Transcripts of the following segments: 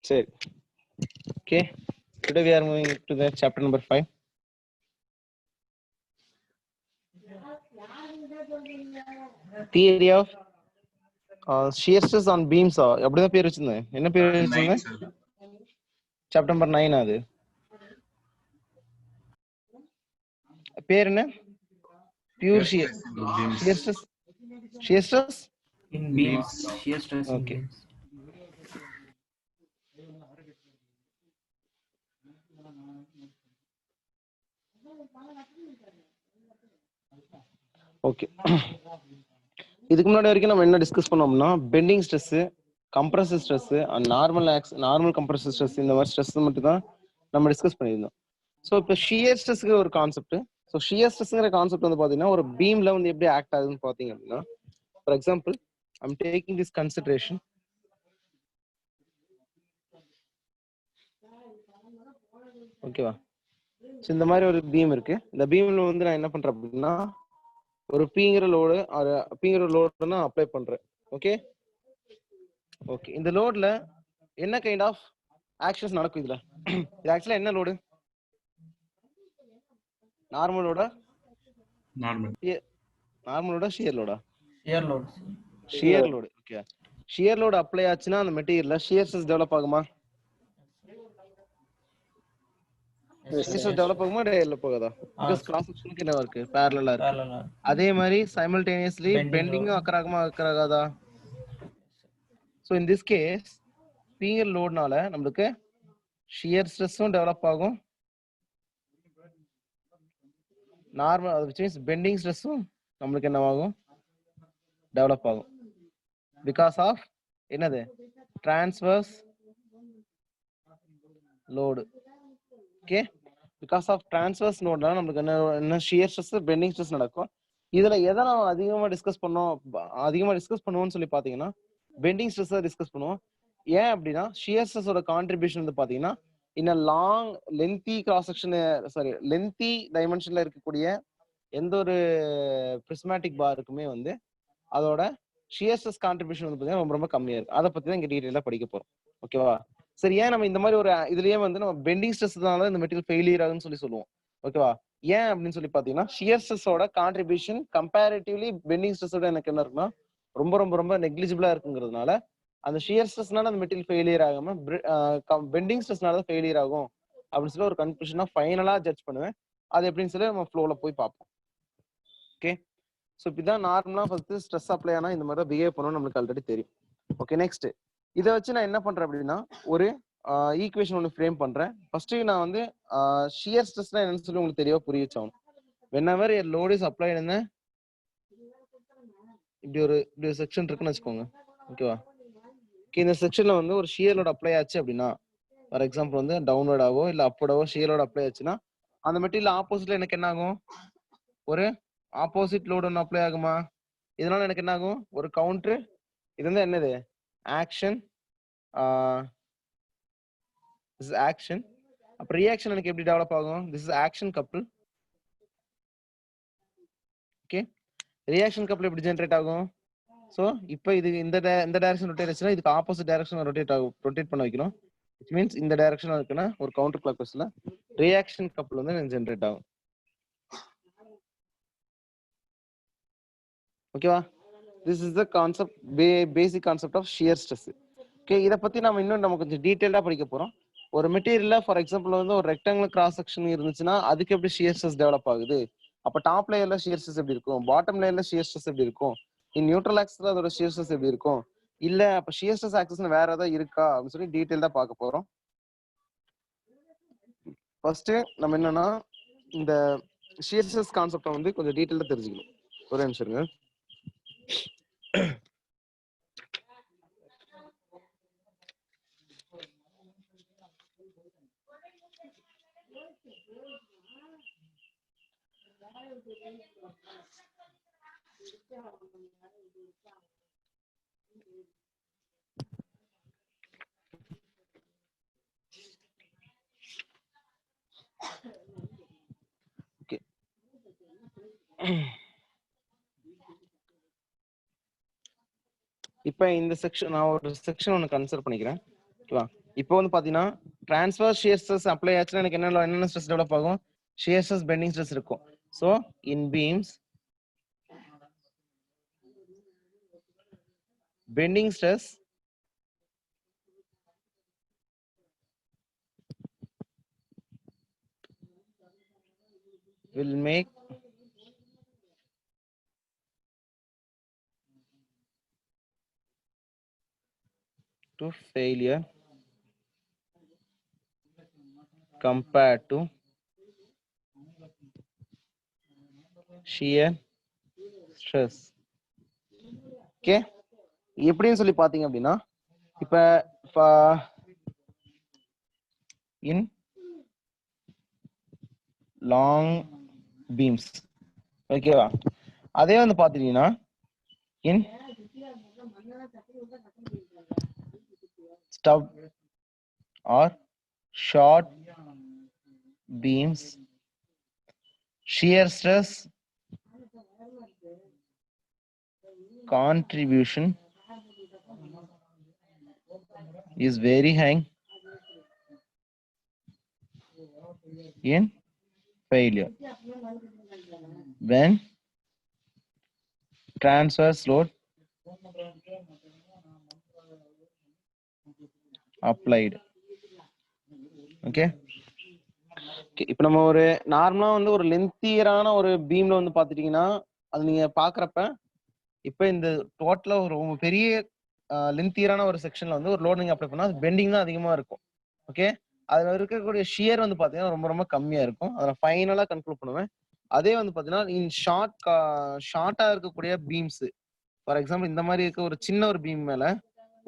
சரி. Okay. Today we are moving to the chapter number 5. Theory of shear stress on beams. எப்படிதான் பேர் வச்சிருந்தேன்? என்ன பேர் வச்சிருந்தேன்? Chapter number 9 அது. பேர் என்ன? Pure shear stress. Shear stress in beams. Shear stress in Okay. beams. Okay. இதுக்கு முன்னாடி வரைக்கும் நம்ம என்ன டிஸ்கஸ் பண்ணோம்னா bending stress, compressive stress and normal compressive stress இந்த மாதிரி ஸ்ட்ரெஸ் மட்டும் தான் நம்ம டிஸ்கஸ் பண்ணியிருந்தோம். ஸோ இப்போ ஷியர் ஸ்ட்ரெஸ்க்கு ஒரு கான்செப்ட். ஸோ ஷியர் ஸ்ட்ரெஸ்ங்கிற கான்செப்ட் வந்து பார்த்தீங்கன்னா ஒரு பீம்ல வந்து எப்படி ஆக்ட் ஆகுதுன்னு பார்த்தீங்க அப்படின்னா, for example I'm taking this consideration. ஓகேவா? ஸோ இந்த மாதிரி ஒரு பீம் இருக்கு. இந்த பீம்ல வந்து நான் என்ன பண்றேன் அப்படின்னா ஒரு பீங்கிற லோடு நான் அப்ளை பண்றேன். Okay okay. இந்த லோட்ல என்ன கைண்ட் ஆஃப் ஆக்ஷன்ஸ் நடக்கும்? இதுல இது ஆக்சுவலா என்ன லோடு? நார்மல் லோடா ஷியர் லோடா? Shear load. Okay. Shear load apply ஆச்சுன்னா அந்த மெட்டீரியல்ல ஷியர் ஸ்ட்ரெஸ் டெவலப் ஆகுமா? டெவலப் ஆகுமா டெவலப் ஆகாதா? பிகாஸ் கிராஸ் செக்ஷனுக்கு என்ன இருக்கு? parallel-ஆ இருக்கு. அதே மாதிரி simultaneously bending ஆகாதா? So in this case பிங்கர் லோட்னால நமக்கு ஷியர் ஸ்ட்ரெஸ்ஸும் டெவலப் ஆகும், நார்மல் which means பெண்டிங் ஸ்ட்ரெஸ்ஸும் நமக்கு என்னவாகும்? டெவலப் ஆகும். பிகாஸ் ஆஃப் என்னது? Transverse load. Okay. Because of transverse லோட்னால நமக்கு என்ன ஷியர் ஸ்ட்ரெஸ், பெண்டிங் ஸ்ட்ரெஸ் நடக்கும். இதுல எதை நம்ம அதிகமா டிஸ்கஸ் பண்ணுவோம்னு சொல்லி பாத்தீங்கன்னா பெண்டிங் ஸ்ட்ரெஸ் டிஸ்கஸ் பண்ணுவோம். ஏன் அப்படின்னா ஷியர் ஸ்ட்ரெஸோட கான்ட்ரிபியூஷன் வந்து பாத்தீங்கன்னா இன்னும் long lengthy cross section lengthy டைமென்ஷன்ல இருக்கக்கூடிய எந்த ஒரு பிரிஸ்மேட்டிக் பாருக்குமே வந்து அதோட ஷியர் ஸ்ட்ரெஸ் கான்ட்ரிபியூஷன் வந்து பாத்தீங்கன்னா ரொம்ப ரொம்ப கம்மியா இருக்கு. அதை பத்தி தான் இங்க டீடைலா படிக்க போறோம். ஓகேவா? சரி, ஏன் நம்ம இந்த மாதிரி ஒரு இதுலயே வந்து நம்ம பெண்டிங் ஸ்ட்ரெஸ்னால இந்த மெட்டீரியல் ஃபெயிலியர் ஆகுன்னு சொல்லுவோம். ஓகேவா? ஏன் அப்படின்னு சொல்லி பாத்தீங்கன்னா ஷியர் ஸ்ட்ரெஸோட கான்ட்ரிபியூஷன் கம்பேரிட்டிவ்லி பெண்டிங் ஸ்ட்ரெஸோட எனக்கு என்ன இருக்குன்னா ரொம்ப ரொம்ப ரொம்ப நெக்லிஜிபிளா இருக்குங்கிறதுனால அந்த ஷியர் ஸ்ட்ரெஸ்னால அந்த மெட்டீரியல் ஃபெயிலியர் ஆகாம பெண்டிங் ஸ்ட்ரெஸ்னால தான் ஃபெயிலியர் ஆகும் அப்படின்னு சொல்லி ஒரு கன்க்ளூஷனா ஃபைனலா ஜட்ஜ் பண்ணுவேன். அது எப்படின்னு சொல்லி நம்ம ஃப்ளோல போய் பார்ப்போம். ஓகே. ஸோ இப்படிதான் நார்மலா ஃபர்ஸ்ட் ஸ்ட்ரெஸ் அப்ளை ஆனா இந்த மாதிரி பிஹேவ் பண்ணணும் நம்மளுக்கு ஆல்ரெடி தெரியும். ஓகே. நெக்ஸ்ட் இதை வச்சு நான் என்ன பண்றேன் அப்படின்னா ஒரு ஈக்குவேஷன் ஒன்று ஃப்ரேம் பண்றேன். ஃபர்ஸ்ட் நான் வந்து ஷியர் ஸ்ட்ரெஸ்னா என்னன்னு சொல்லி உங்களுக்கு தெளிவா புரிய வச்சாகும். whenever a load is applied in இப்படி ஒரு செக்ஷன் இருக்குன்னு வச்சுக்கோங்க. ஓகேவா? இந்த செக்ஷன்ல வந்து ஒரு ஷியர் லோட் அப்ளை ஆச்சு அப்படின்னா, ஃபார் எக்ஸாம்பிள் வந்து டவுன்வர்டாவோ இல்ல அப்வர்டாவோ ஷியர் லோட் அப்ளை ஆச்சுன்னா அந்த மெட்டீரியல் ஆப்போசிட்ல எனக்கு என்ன ஆகும்? ஒரு ஆப்போசிட் லோடு ஒன்று அப்ளை ஆகுமா? இதனால எனக்கு என்ன ஆகும்? ஒரு கவுண்டர். இது வந்து என்னது? ஆக்ஷன். This is action. அப்ப ரியாக்ஷன் எனக்கு எப்படி டெவலப் ஆகும்? This is action couple. Okay. Reaction couple எப்படி ஜெனரேட் ஆகும்? ஸோ இப்போ இது இந்த டைரக்ஷன் ரொட்டேட் ஆச்சுன்னா இதுக்கு ஆப்போசிட் டைரக்ஷன் ரொட்டேட் பண்ண வைக்கணும். இட் மீன்ஸ் இந்த டைரக்ஷன் இருக்குன்னா ஒரு கவுண்டர் கிளாக் வைஸ்ல ரியாக்ஷன் கப்பிள் வந்து ஜெனரேட் ஆகும். ஓகேவா? This is the concept, basic concept of shear stress. Okay. இதை பத்தி நம்ம இன்னும் நம்ம கொஞ்சம் டீடைலா படிக்க போறோம். ஒரு மெட்டீரியல்ல ஃபார் எக்ஸாம்பிள் வந்து ஒரு ரெக்டாங்குலர் கிராஸ் செக்ஷன் இருந்துச்சுன்னா அதுக்கு எப்படி ஷியர் ஸ்ட்ரெஸ் டெவலப் ஆகுது? அப்ப டாப் லேயர்ல ஷியர் ஸ்ட்ரெஸ் எப்படி இருக்கும்? பாட்டம் லேயர்ல ஷியர் ஸ்ட்ரெஸ் எப்படி இருக்கும்? நியூட்ரல் ஆக்சிஸ்ல அதோட ஷியர் ஸ்ட்ரெஸ் எப்படி இருக்கும்? இல்ல அப்ப ஷியர் ஸ்ட்ரெஸ் ஆக்சிஸ் வேற ஏதாவது இருக்கா அப்படின்னு சொல்லி டீடைலா பார்க்க போறோம். ஃபர்ஸ்ட் நம்ம என்னன்னா இந்த ஷியர் ஸ்ட்ரெஸ் கான்செப்டை வந்து கொஞ்சம் டீடைலா தெரிஞ்சுக்கணும். ஒரே நிமிஷம் இருங்க. ஓகே. இப்போ இந்த செக்ஷன் நான் ஒரு செக்ஷன் ஒன்று கன்சிடர் பண்ணிக்கிறேன். ஓகேவா? இப்போ வந்து பாத்தீங்கன்னா டிரான்ஸ்வர்ஸ் ஷியர் ஸ்ட்ரெஸ் அப்ளை ஆச்சுன்னா எனக்கு என்னென்ன ஸ்ட்ரெஸ் டெவலப் ஆகும்? ஷியர் ஸ்ட்ரெஸ், பெண்டிங் ஸ்ட்ரெஸ் இருக்கும். So in beams bending stress will make to failure compared to shear stress. Okay, எப்படின்னு சொல்லி பாத்தீங்க அப்படின்னா இப்ப in long beams ஓகேவா, அதே வந்து பாத்தீங்கன்னா in stub or short beams shear stress contribution is very high in failure when transverse load applied. Okay, இப்போ நம்ம ஒரு நார்மலா வந்து ஒரு லென்த்தியரான ஒரு பீம்ல வந்து பாத்துட்டீங்கன்னா அது நீங்க பாக்குறப்ப இப்ப இந்த டோட்டலா ஒரு பெரிய லென்த்தியரான ஒரு செக்ஷன்ல வந்து ஒரு லோட் நீங்க அப்ளை பண்ணா பெண்டிங் தான் அதிகமா இருக்கும். ஓகே, அதுல இருக்கக்கூடிய ஷியர் வந்து பாத்தீங்கன்னா ரொம்ப ரொம்ப கம்மியா இருக்கும். அதை நான் ஃபைனலா கன்க்ளூட் பண்ணுவேன். அதே வந்து பாத்தீங்கன்னா இன் ஷார்ட்டா இருக்கக்கூடிய பீம்ஸ், ஃபார் எக்ஸாம்பிள் இந்த மாதிரி இருக்க ஒரு சின்ன ஒரு பீம் மேல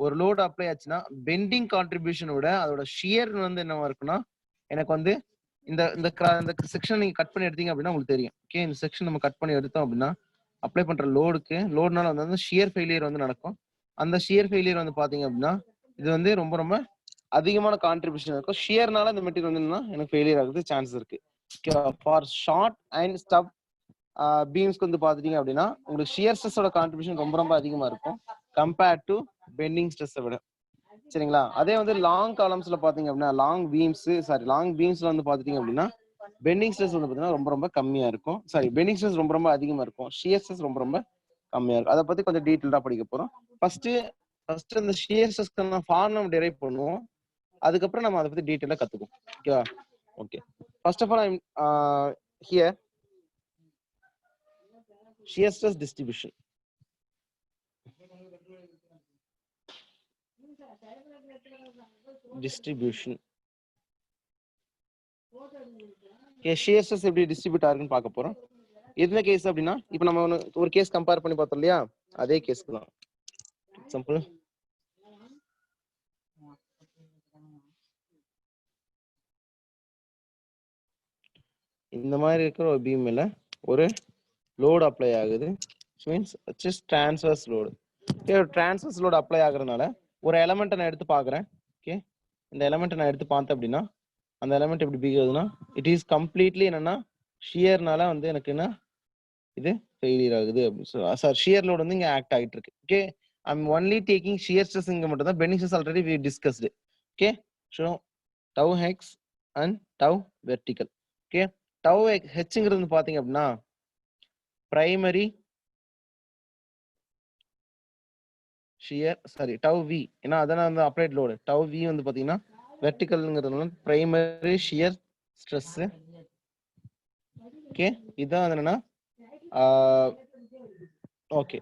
ஒரு லோட் அப்ளை ஆச்சுன்னா பெண்டிங் கான்ட்ரிபியூஷனை விட அதோட ஷியர் வந்து என்னவா இருக்குன்னா எனக்கு வந்து இந்த இந்த செக்ஷன் நீங்க கட் பண்ணி எடுத்தீங்க அப்படின்னா உங்களுக்கு தெரியும். ஓகே, இந்த செக்ஷன் நம்ம கட் பண்ணி எடுத்தோம் அப்படின்னா அப்ளை பண்ற லோடுனால வந்து ஷியர் ஃபெயிலியர் வந்து நடக்கும். அந்த ஷியர் ஃபெயிலியர் வந்து பாத்தீங்க அப்படின்னா இது வந்து ரொம்ப ரொம்ப அதிகமான கான்ட்ரிபியூஷன் இருக்கும். ஷியர்னால இந்த மெட்டீரியல் வந்து எனக்கு ஃபெயிலியர் ஆகுது சான்ஸ் இருக்கு. ஃபார் ஷார்ட் அண்ட் ஸ்டப் பீம்ஸ்க்கு வந்து பாத்துட்டீங்க அப்படின்னா உங்களுக்கு ஷியர் ஸ்ட்ரெஸ்ஸோட கான்ட்ரிபியூஷன் ரொம்ப ரொம்ப அதிகமா இருக்கும் கம்பேர்ட் டு பெண்டிங் ஸ்ட்ரெஸ்ஸை விட. சரிங்களா, அதே வந்து லாங் காலம்ஸ்ல பாத்தீங்க அப்படின்னா லாங் பீம்ஸ்ல வந்து பாத்துட்டீங்க அப்படின்னா பெண்டிங் ஸ்ட்ரெஸ் வந்து பாத்தீங்கன்னா ரொம்ப ரொம்ப கம்மியா இருக்கும். பெண்டிங் ஸ்ட்ரெஸ் ரொம்ப ரொம்ப அதிகமா இருக்கும், ஷியர் ஸ்ட்ரெஸ் ரொம்ப ரொம்ப கம்மியா இருக்கும். அதை பத்தி கொஞ்சம் டீட்டெயிலா படிக்க போறோம். ஃபர்ஸ்ட் இந்த ஷியர் ஸ்ட்ரெஸ்க்கான ஃபார்முலா டெரைவ் பண்ணுவோம், அதுக்கப்புறம் நம்ம அதை பத்தி டீட்டெயிலா கத்துக்குவோம். ஓகேவா? Okay, first of all I'm here shear stress distribution. Okay, shear stress எப்படி டிஸ்ட்ரிபியூட் ஆகுதுன்னு பார்க்க போறோம். என்ன கேஸ் அப்படின்னா இப்போ நம்ம ஒரு கேஸ் கம்பேர் பண்ணி பார்த்தோம் இல்லையா, அதே கேஸ்க்கு தான். எக்ஸாம்பிள், இந்த மாதிரி இருக்கிற ஒரு பீம் மேல ஒரு லோட் அப்ளை ஆகுது, means just transverse load. Transverse load apply ஆகுறதுனால ஒரு எலமெண்ட்டை நான் எடுத்து பார்க்குறேன். ஓகே, இந்த எலமெண்ட்டை நான் எடுத்து பார்த்தேன் அப்படின்னா அந்த எலமெண்ட் எப்படி பிஹேவ் ஆகுதுன்னா இட் இஸ் கம்ப்ளீட்லி என்னன்னா ஷியர்னால வந்து எனக்கு என்ன இது ஃபெயிலியர் ஆகுது அப்படின்னு சார் ஷியர் லோட் வந்து இங்க ஆக்ட் ஆகிட்டு இருக்கு. Okay, I'm only taking shear stress இங்க மட்டும் தான், bending stress already we discussed. Okay, so tau ஹெக்ஸ் and tau vertical. Okay, tau ஹெச்ங்கிறது பாத்தீங்க அப்படின்னா பிரைமரி ஷியர், டவ் வி, ஏன்னா அதான் வந்து அப்ளைட் லோடு. டவ் வி வந்து பாத்தீங்கன்னா வெர்டிகல்ங்கிறதுனால பிரைமரி ஷியர் ஸ்ட்ரெஸ். ஓகே, இதான் என்னன்னா ஓகே.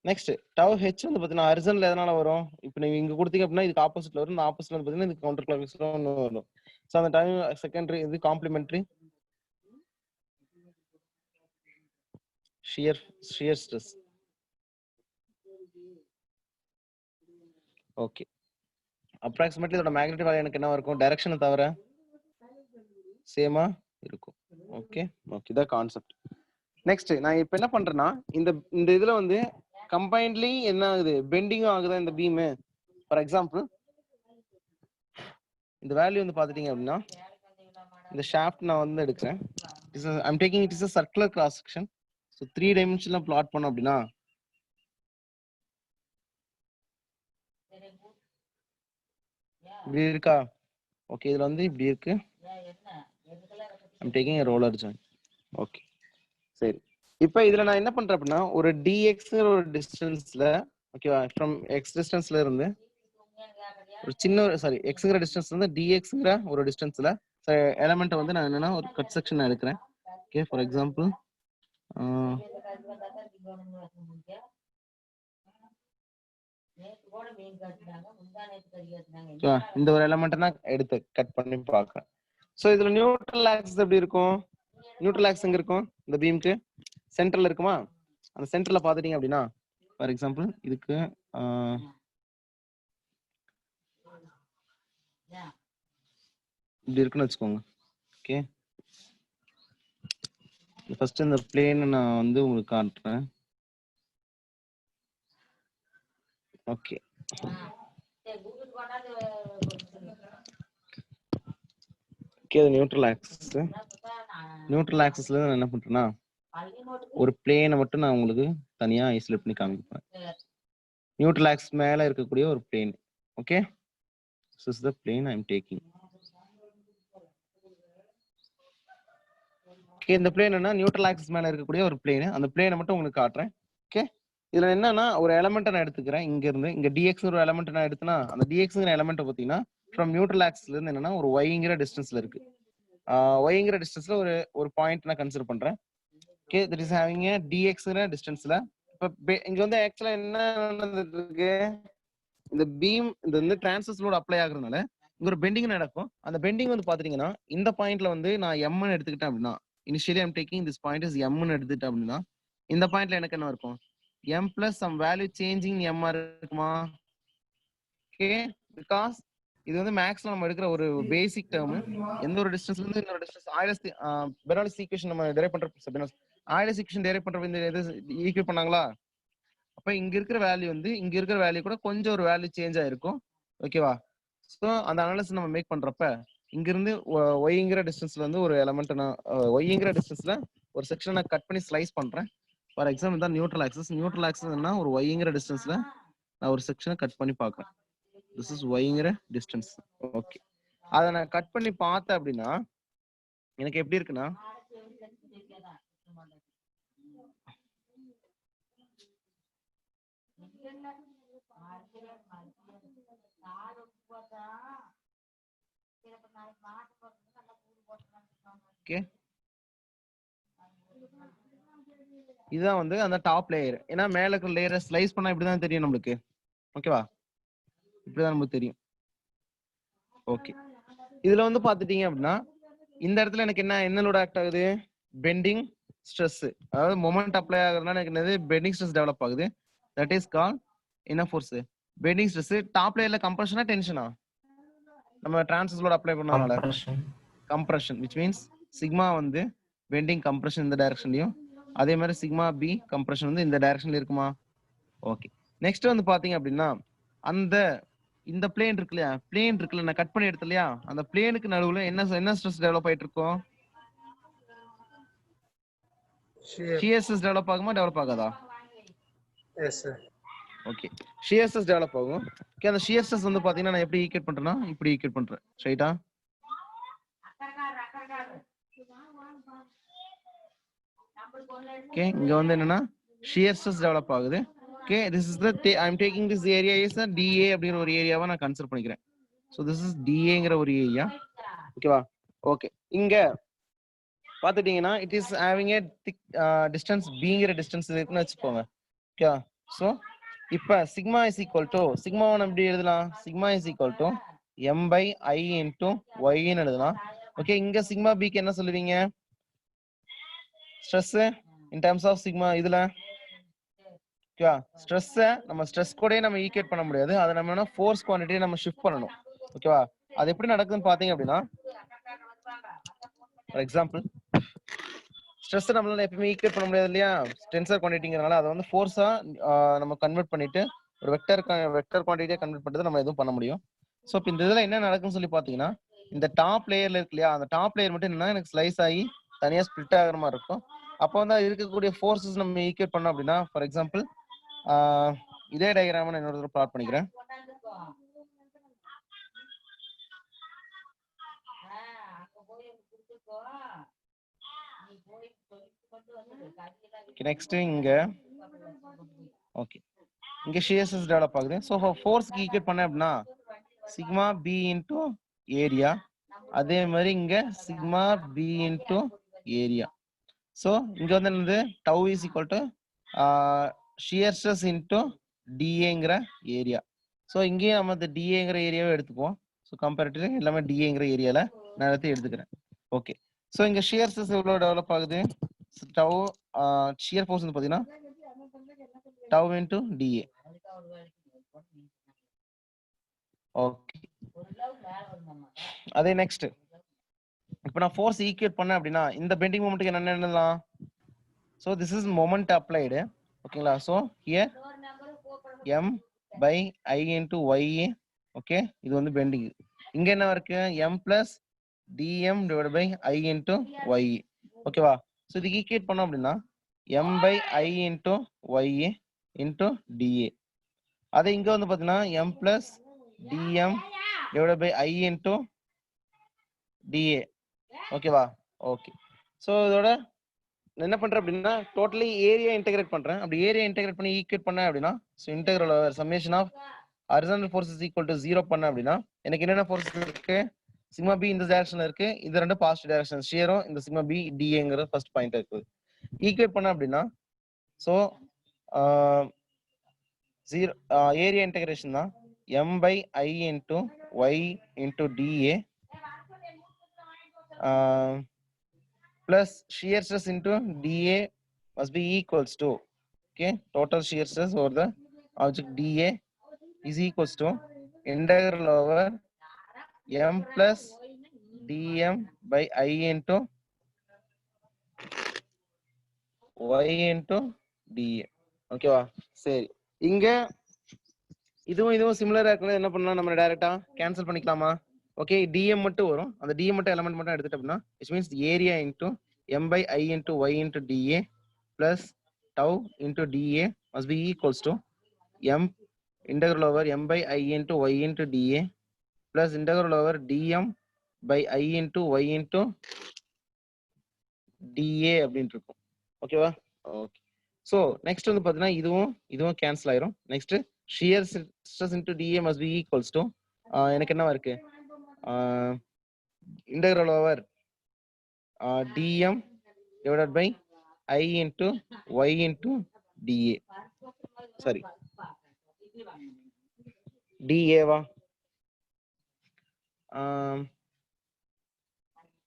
நெக்ஸ்ட் டவ் ஹெச் வந்து பாத்தீங்கன்னா ஹரிசான்டல் எதனால வரும்? இப்போ நீங்க இங்க கொடுத்தீங்க அப்படின்னா இதுக்கு ஆப்போசிட்ல வரும், இந்த ஆப்போசிட்ல வந்து பாத்தீங்கன்னா இது கவுண்டர் கிளாக்வைஸ்ல வரும். ஸோ அந்த டைம் செகண்டரி இது complementary shear stress. Okay, approximately இதோட மேக்னெட்டிக் வேல்யூ எனக்கு என்ன இருக்கும்? டைரக்ஷனை தவிர சேமா இருக்கும். ஓகே, இதான் கான்செப்ட். நெக்ஸ்ட் நான் இப்போ என்ன பண்றேன்னா இந்த இதுல வந்து கம்பைன்ட்லி என்ன ஆகுது? பெண்டிங்கும் ஆகுதா இந்த பீம். ஃபார் எக்ஸாம்பிள் இந்த வேல்யூ வந்து பாத்துட்டீங்க அப்படின்னா இந்த ஷாஃப்ட் நான் வந்து எடுக்கிறேன். I'm taking it is a circular cross section. So 3 dimensionல பிளாட் பண்ணோம் அப்படின்னா இப்படி இருக்கா? ஓகே, இதுல வந்து இப்படி இருக்கு. I'm taking a roller joint. Okay, சரி. இப்போ இதுல நான் என்ன பண்றேன் அப்படின்னா, ஒரு dxங்கிற ஒரு டிஸ்டன்ஸ்ல, ஓகேவா, ஃப்ரம் x டிஸ்டன்ஸ்ல இருந்து ஒரு சின்ன சாரி xங்கிற டிஸ்டன்ஸ்ல இருந்து dxங்கிற ஒரு டிஸ்டன்ஸ்ல எலமெண்ட் வந்து நான் என்னன்னா ஒரு கட் செக்ஷன் எடுக்கிறேன். ஓகே, ஃபார் எக்ஸாம்பிள் இந்த ஒரு எலமெண்ட் நான் எடுத்து கட் பண்ணி பார்க்கிறேன். சோ இதுல நியூட்ரல் ஆக்சிஸ் எப்படி இருக்கும்? நியூட்ரல் ஆக்சிஸ் எங்க இருக்கும்? இந்த பீமுக்கு சென்டர்ல இருக்குமா? அந்த சென்டர்ல பாத்துட்டீங்க அப்படின்னா, ஃபார் எக்ஸாம்பிள் இதுக்கு இப்படி இருக்குன்னு வச்சுக்கோங்க. ஓகே, ஃபர்ஸ்ட் இந்த பிளேன் நான் வந்து உங்களுக்கு காட்டுறேன். Okay, okay, neutral axis. Neutral ஆக்சிஸ்ல நான் என்ன பண்றேன்னா, ஒரு பிளேனை மட்டும் நான் உங்களுக்கு தனியா ஐசோலேட் பண்ணி காமிப்பேன். நியூட்ரல் ஆக்சிஸ் மேல இருக்கக்கூடிய ஒரு plane. Okay, this is the plane I am taking. Okay, இந்த பிளேன் என்ன நியூட்ரல் ஆக்சிஸ் மேல இருக்கக்கூடிய ஒரு பிளேன். அந்த பிளேனை மட்டும் உங்களுக்கு காட்டுறேன். ஓகே, இதுல என்னன்னா ஒரு எலமெண்ட் நான் எடுத்துக்கிறேன். இங்க இருந்து இங்க dx ஒரு எலமெண்ட் நான் எடுத்தனா, அந்த dxங்கிற எலமெண்ட் பாத்தீங்கன்னா ஃப்ரம் நியூட்ரல் ஆக்சிஸ்ல இருந்து என்னன்னா ஒரு yங்கிற டிஸ்டன்ஸ்ல இருக்கு. yங்கிற டிஸ்டன்ஸ்ல ஒரு பாயிண்ட் நான் கன்சிடர் பண்றேன். Okay, that is having a dxங்கிற டிஸ்டன்ஸ்ல. இப்ப இங்க வந்து ஆக்சுவலா என்ன நடந்துட்டு இருக்கு? இந்த பீம் இந்த வந்து டிரான்ஸ்வர்ஸ் லோட் அப்ளை ஆகுறதுனால இங்க ஒரு பெண்டிங் நடக்கும். அந்த பெண்டிங் வந்து பாத்தீங்கன்னா இந்த பாயிண்ட்ல வந்து நான் m ன்னு எடுத்துக்கிட்டேன் அப்படின்னா, initially I'm taking this point is m ன்னு எடுத்துக்கிட்டேன் அப்படின்னா, இந்த பாயிண்ட்ல எனக்கு என்ன இருக்கும்? m plus some value changing m இருக்குமா? ஓகே, பிகாஸ் இது வந்து மேக்ஸ்ல நம்ம எடுக்கிற ஒரு பேசிக் டேர்ம். எந்த ஒரு டிஸ்டன்ஸ்ல இருந்து இன்னொரு டிஸ்டன்ஸ் ஆயிலஸ் பெர்னாலிஸ் ஈக்குவேஷன் நம்ம டெரைவ் பண்ற ஆயிலஸ் ஈக்குவேஷன் டெரைவ் பண்ற இந்த எது ஈக்குவேட் பண்ணாங்களா? அப்ப இங்க இருக்கிற வேல்யூ வந்து இங்க இருக்கிற வேல்யூ கூட கொஞ்சம் ஒரு வேல்யூ சேஞ்ச் ஆயிருக்கும். ஓகேவா? சோ அந்த அனாலிசிஸ் நம்ம மேக் பண்றப்ப இங்க இருந்து ஒய்ங்கிற டிஸ்டன்ஸ்ல இருந்து ஒரு எலமெண்ட் நான் ஒய்ங்கிற டிஸ்டன்ஸ்ல ஒரு செக்ஷன் நான் கட் பண்ணி ஸ்லைஸ் பண்றேன். ஃபார் எக்ஸாம்பிள் தான் நியூட்ரல் ஆக்சிஸ். நியூட்ரல் ஆக்சிஸ்னா ஒரு ஒய்ங்கிற டிஸ்டன்ஸ்ல நான் ஒரு செக்ஷனை கட் பண்ணி பார்க்கறேன். திஸ் இஸ் ஒய்ங்கிற டிஸ்டன்ஸ். ஓகே, அதை நான் கட் பண்ணி பார்த்தேன் அப்படின்னா எனக்கு எப்படி இருக்குன்னா, ஓகே, இதுதான் வந்து அந்த டாப் லேயர். ஏன்னா மேல இருக்கிற லேயரை ஸ்லைஸ் பண்ணா இப்படிதான் தெரியும் நம்மளுக்கு. ஓகேவா? இப்படிதான் நமக்கு தெரியும். ஓகே, இதுல வந்து பாத்துட்டீங்க அப்படின்னா இந்த இடத்துல எனக்கு என்ன லோட் ஆக்ட் ஆகுது? Bending stress. அதாவது மொமெண்ட் அப்ளை ஆகுறதுனால எனக்கு என்னது பெண்டிங் ஸ்ட்ரெஸ் டெவலப் ஆகுது. தட் இஸ் கால் என்ன ஃபோர்ஸ்? Bending stress. டாப் லேயர்ல கம்ப்ரஷனா டென்ஷனா? நம்ம டிரான்ஸ்வர்ஸ் லோட் அப்ளை பண்ணனால கம்ப்ரஷன், which means சிக்மா வந்து பெண்டிங் கம்ப்ரஷன் இந்த டைரக்ஷன்லயும், அதே மாதிரி சிக்மா பி கம்ப்ரஷன் வந்து இந்த டைரக்ஷன்ல இருக்குமா? ஓகே, நெக்ஸ்ட் வந்து பாத்தீங்க அப்படின்னா அந்த இந்த பிளேன் இருக்கு இல்லையா, பிளேன் இருக்குல்ல நான் கட் பண்ணி எடுத்து இல்லையா, அந்த பிளேனுக்கு நடுவுல என்ன ஸ்ட்ரெஸ் டெவலப் ஆயிட்டு இருக்கும்? ஷியர் ஸ்ட்ரெஸ் டெவலப் ஆகுமா டெவலப் ஆகாதா? Yes sir. Okay, shear stress develop ஆகும். ஓகே, அந்த ஷியர் ஸ்ட்ரெஸ் வந்து பாத்தீங்கன்னா நான் எப்படி ஈக்குவேட் பண்றேன்னா இப்படி ஈக்குவேட் பண்றேன். ஸ்ட்ரைட்டா ஓகே, இங்க வந்து என்னன்னா ஷியர் ஸ்ட்ரெஸ் டெவலப் ஆகுது. Okay, this is the I am taking this area is DA அப்படிங்கிற ஒரு ஏரியாவை நான் கன்சிடர் பண்ணிக்கிறேன். சோ திஸ் இஸ் DAங்கிற ஒரு ஏரியா. ஓகேவா? ஓகே, இங்க பாத்துட்டீங்கன்னா it is having a thick distance bங்கிற டிஸ்டன்ஸ் இருக்குன்னு வச்சுக்கோங்க. ஓகே, சோ இப்ப சிக்மா இஸ் ஈக்குவல் டு சிக்மாவை நம்ம எப்படி எழுதலாம்? Sigma is equal to m by I into y ன்னு எழுதலாம். ஓகே, இங்க சிக்மா பிக்கு என்ன சொல்லுவீங்க? Stress in terms of sigma. இதுல ஓகேவா, ஸ்ட்ரெஸ் நம்ம ஸ்ட்ரெஸ் கூட நம்ம ஈக்குவேட் பண்ண முடியாது. அதை நம்ம என்ன ஃபோர்ஸ் குவாண்டிட்டியை நம்ம ஷிஃப்ட் பண்ணணும். ஓகேவா, அது எப்படி நடக்குதுன்னு பாத்தீங்க அப்படின்னா, ஃபார் எக்ஸாம்பிள் ஸ்ட்ரெஸ் நம்மளால எப்பவுமே ஈக்குவேட் பண்ண முடியாது இல்லையா, டென்சர் குவாண்டிட்டிங்கிறனால அதை வந்து ஃபோர்ஸா நம்ம கன்வெர்ட் பண்ணிட்டு ஒரு வெக்டர் குவாண்டிட்டியா கன்வெர்ட் பண்ணிட்டு நம்ம எதுவும் பண்ண முடியும். ஸோ இப்போ இந்த இதுல என்ன நடக்கும்னு சொல்லி பாத்தீங்கன்னா, இந்த டாப் லேயர்ல இருக்கு இல்லையா, அந்த டாப் லேயர் மட்டும் என்னன்னா எனக்கு ஸ்லைஸ் ஆகி தனியா ஸ்பிளிட் ஆகிற மாதிரி இருக்கும். அப்போ வந்து இருக்கக்கூடிய ஃபோர்ஸஸ் நம்ம ஈக்குவேட் பண்ணோம் அப்படின்னா, ஃபார் எக்ஸாம்பிள் இதே டயக்ராம் நான் இன்னொரு பிளாட் பண்ணிக்கிறேன். next இங்க ஓகே இங்க shear stress டெவலப் ஆகுது. ஸோ ஃபோர்ஸ்க்கு ஈக்குவேட் பண்ண அப்படின்னா சிக்மா பி இன்டூ ஏரியா, அதே மாதிரி இங்க sigma b into area. So இங்க வந்து என்னது tau is equal to shear stress into டிஏங்கிற ஏரியா. ஸோ இங்கேயும் நம்ம இந்த டிஏங்கிற ஏரியாவை எடுத்துக்குவோம். ஸோ கம்பேரிட்டிவ் எல்லாமே டிஏங்கிற ஏரியால நான் எல்லாத்தையும் எடுத்துக்கிறேன். ஓகே ஸோ இங்க shear stress எவ்வளோ டெவலப் ஆகுது? டவு shear force வந்து பார்த்தீங்கன்னா டவு இன்டூ டிஏ. ஓகே அதே நெக்ஸ்ட் இப்போ நான் ஃபோர்ஸ் ஈக்குவேட் பண்ணேன் அப்படின்னா இந்த பெண்டிங் மொமெண்ட்டுக்கு என்ன என்னலாம்? So this is moment applied. ஓகேங்களா? So here M by I into y. Okay இது வந்து பெண்டிங். இங்க என்ன இருக்கு? M plus dM divide by I into y. ஓகேவா? ஸோ இதுக்கு ஈக்குவேட் பண்ணோம் அப்படின்னா M by I into y into dA. அதே இங்க வந்து பார்த்தீங்கன்னா M plus dM divide by I into dA. ஓகேவா? ஓகே ஸோ இதோட என்ன பண்றேன் அப்படின்னா டோட்டலி ஏரியா இன்டெகிரேட் பண்றேன். அப்படி ஏரியா இன்டெகிரேட் பண்ணி ஈக்குவேட் பண்ணேன் அப்படின்னா so integral summation of horizontal forces equal to 0 பண்ணேன் அப்படின்னா எனக்கு என்னென்ன ஃபோர்ஸஸ் இருக்கு? சிக்மா பி இந்த டைரக்ஷன்ல இருக்கு, இது ரெண்டு பாசிட்டிவ் டைரக்ஷன், ஷியரும் இந்த சிக்மா பி டிஏங்கிற ஃபர்ஸ்ட் பாயிண்ட் இருக்குது. ஈக்குவேட் பண்ண அப்படின்னா ஸோ ஜீரோ ஏரியா இன்டெகிரேஷன் தான் m by I into y into DA plus shear stress into dA must be equals to, okay, total shear stress over the object dA is equals to integral over m plus dm by I into y into dA. ஓகேவா? சரி இங்க இதுவும் சிமிலரா இருக்குன்னா என்ன பண்ணலாம்? நம்ம டைரக்டா cancel பண்ணிக்கலாமா? ஓகே டிஎம் மட்டும் வரும், அந்த டிஎம் மட்டும் எலமெண்ட் மட்டும் எடுத்துட்டு அப்படின்னா it means area into m by I into y into DA plus tau into DA must be equals to m integral over m by I into y into DA plus integral over DM by I into y into DA அப்படின்னு இருக்கும். ஓகேவா? Okay so next வந்து பார்த்தீங்கன்னா இதுவும் cancel ஆயிரும். Next shear stress into DA must be equals to எனக்கு என்னவா இருக்கு? integral over dm divided by I into y into dA. Sorry, dA வா?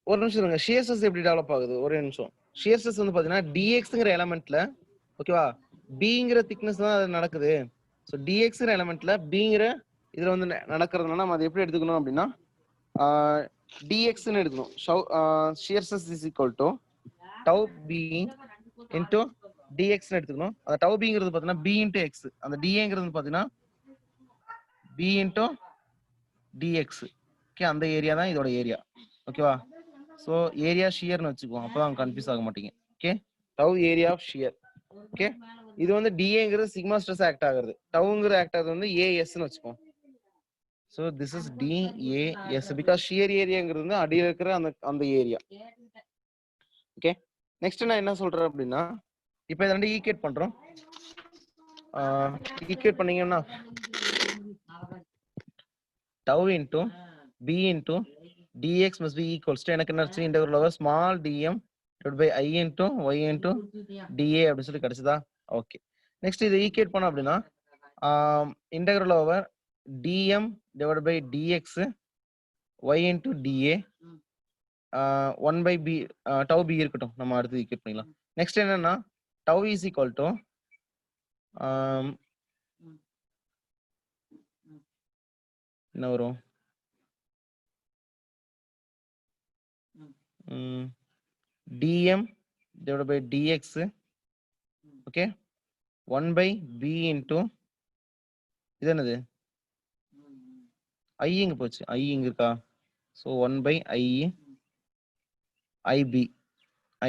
ஒரு நிமிஷம் இருங்க. shear stress எப்படி டெவலப் ஆகுது? ஒரு நிமிஷம். shear stress வந்து பாத்தீங்கன்னா dxங்கிற எலமெண்ட்ல ஓகேவா bங்கிற திக்னஸ் தான் அது நடக்குது. ஸோ dxங்கிற எலமெண்ட்ல bங்கிற இதுல வந்து நடக்கிறதுனால நம்ம அதை எப்படி எடுத்துக்கணும் அப்படின்னா dx ன்னு எடுக்கணும். shear stress is equal to tau b into dx ன்னு எடுத்துக்கணும். அந்த tau bங்கிறது பாத்தீங்கன்னா b into x, அந்த dங்கிறது பாத்தீங்கன்னா b into dx. ஓகே அந்த ஏரியா தான் இதோட ஏரியா. ஓகேவா? ஸோ ஏரியா ஷியர்னு வச்சுக்குவோம், அப்பதான் கன்ஃபியூஸ் ஆக மாட்டீங்க. Okay tau area of shear. Okay இது வந்து dங்கிறது சிக்மா ஸ்ட்ரெஸ் ஆக்ட் ஆகுறது, டவுங்கிற ஆக்ட் ஆகுது வந்து ஏஎஸ்ன்னு வச்சுப்போம். So this is DAS because shear area ங்கிறது அடியில இருக்கிற அந்த ஏரியா. ஓகே நெக்ஸ்ட் நான் என்ன சொல்றேன் அப்படின்னா இப்போ இத ரெண்டு ஈக்குவேட் பண்றோம். ஈக்குவேட் பண்ணீங்கன்னா tau into b into dx must be equals to எனக்கு என்ன ஆச்சு? integral over small dm divided by I into y into dA அப்படி சொல்லி கிடைச்சதா? ஓகே நெக்ஸ்ட் இதை ஈக்குவேட் பண்ணோம் அப்படின்னா integral over dm divided by dx y into dA 1 by b tau b இருக்கட்டும், நம்ம அடுத்து ஈக்குவேட் பண்ணிக்கலாம். நெக்ஸ்ட் என்னன்னா tau is equal to என்ன வரும்? dm divided by dx okay 1 by b into இது என்னது? I இங்க போச்சு, I இங்க இருக்கா? so 1 by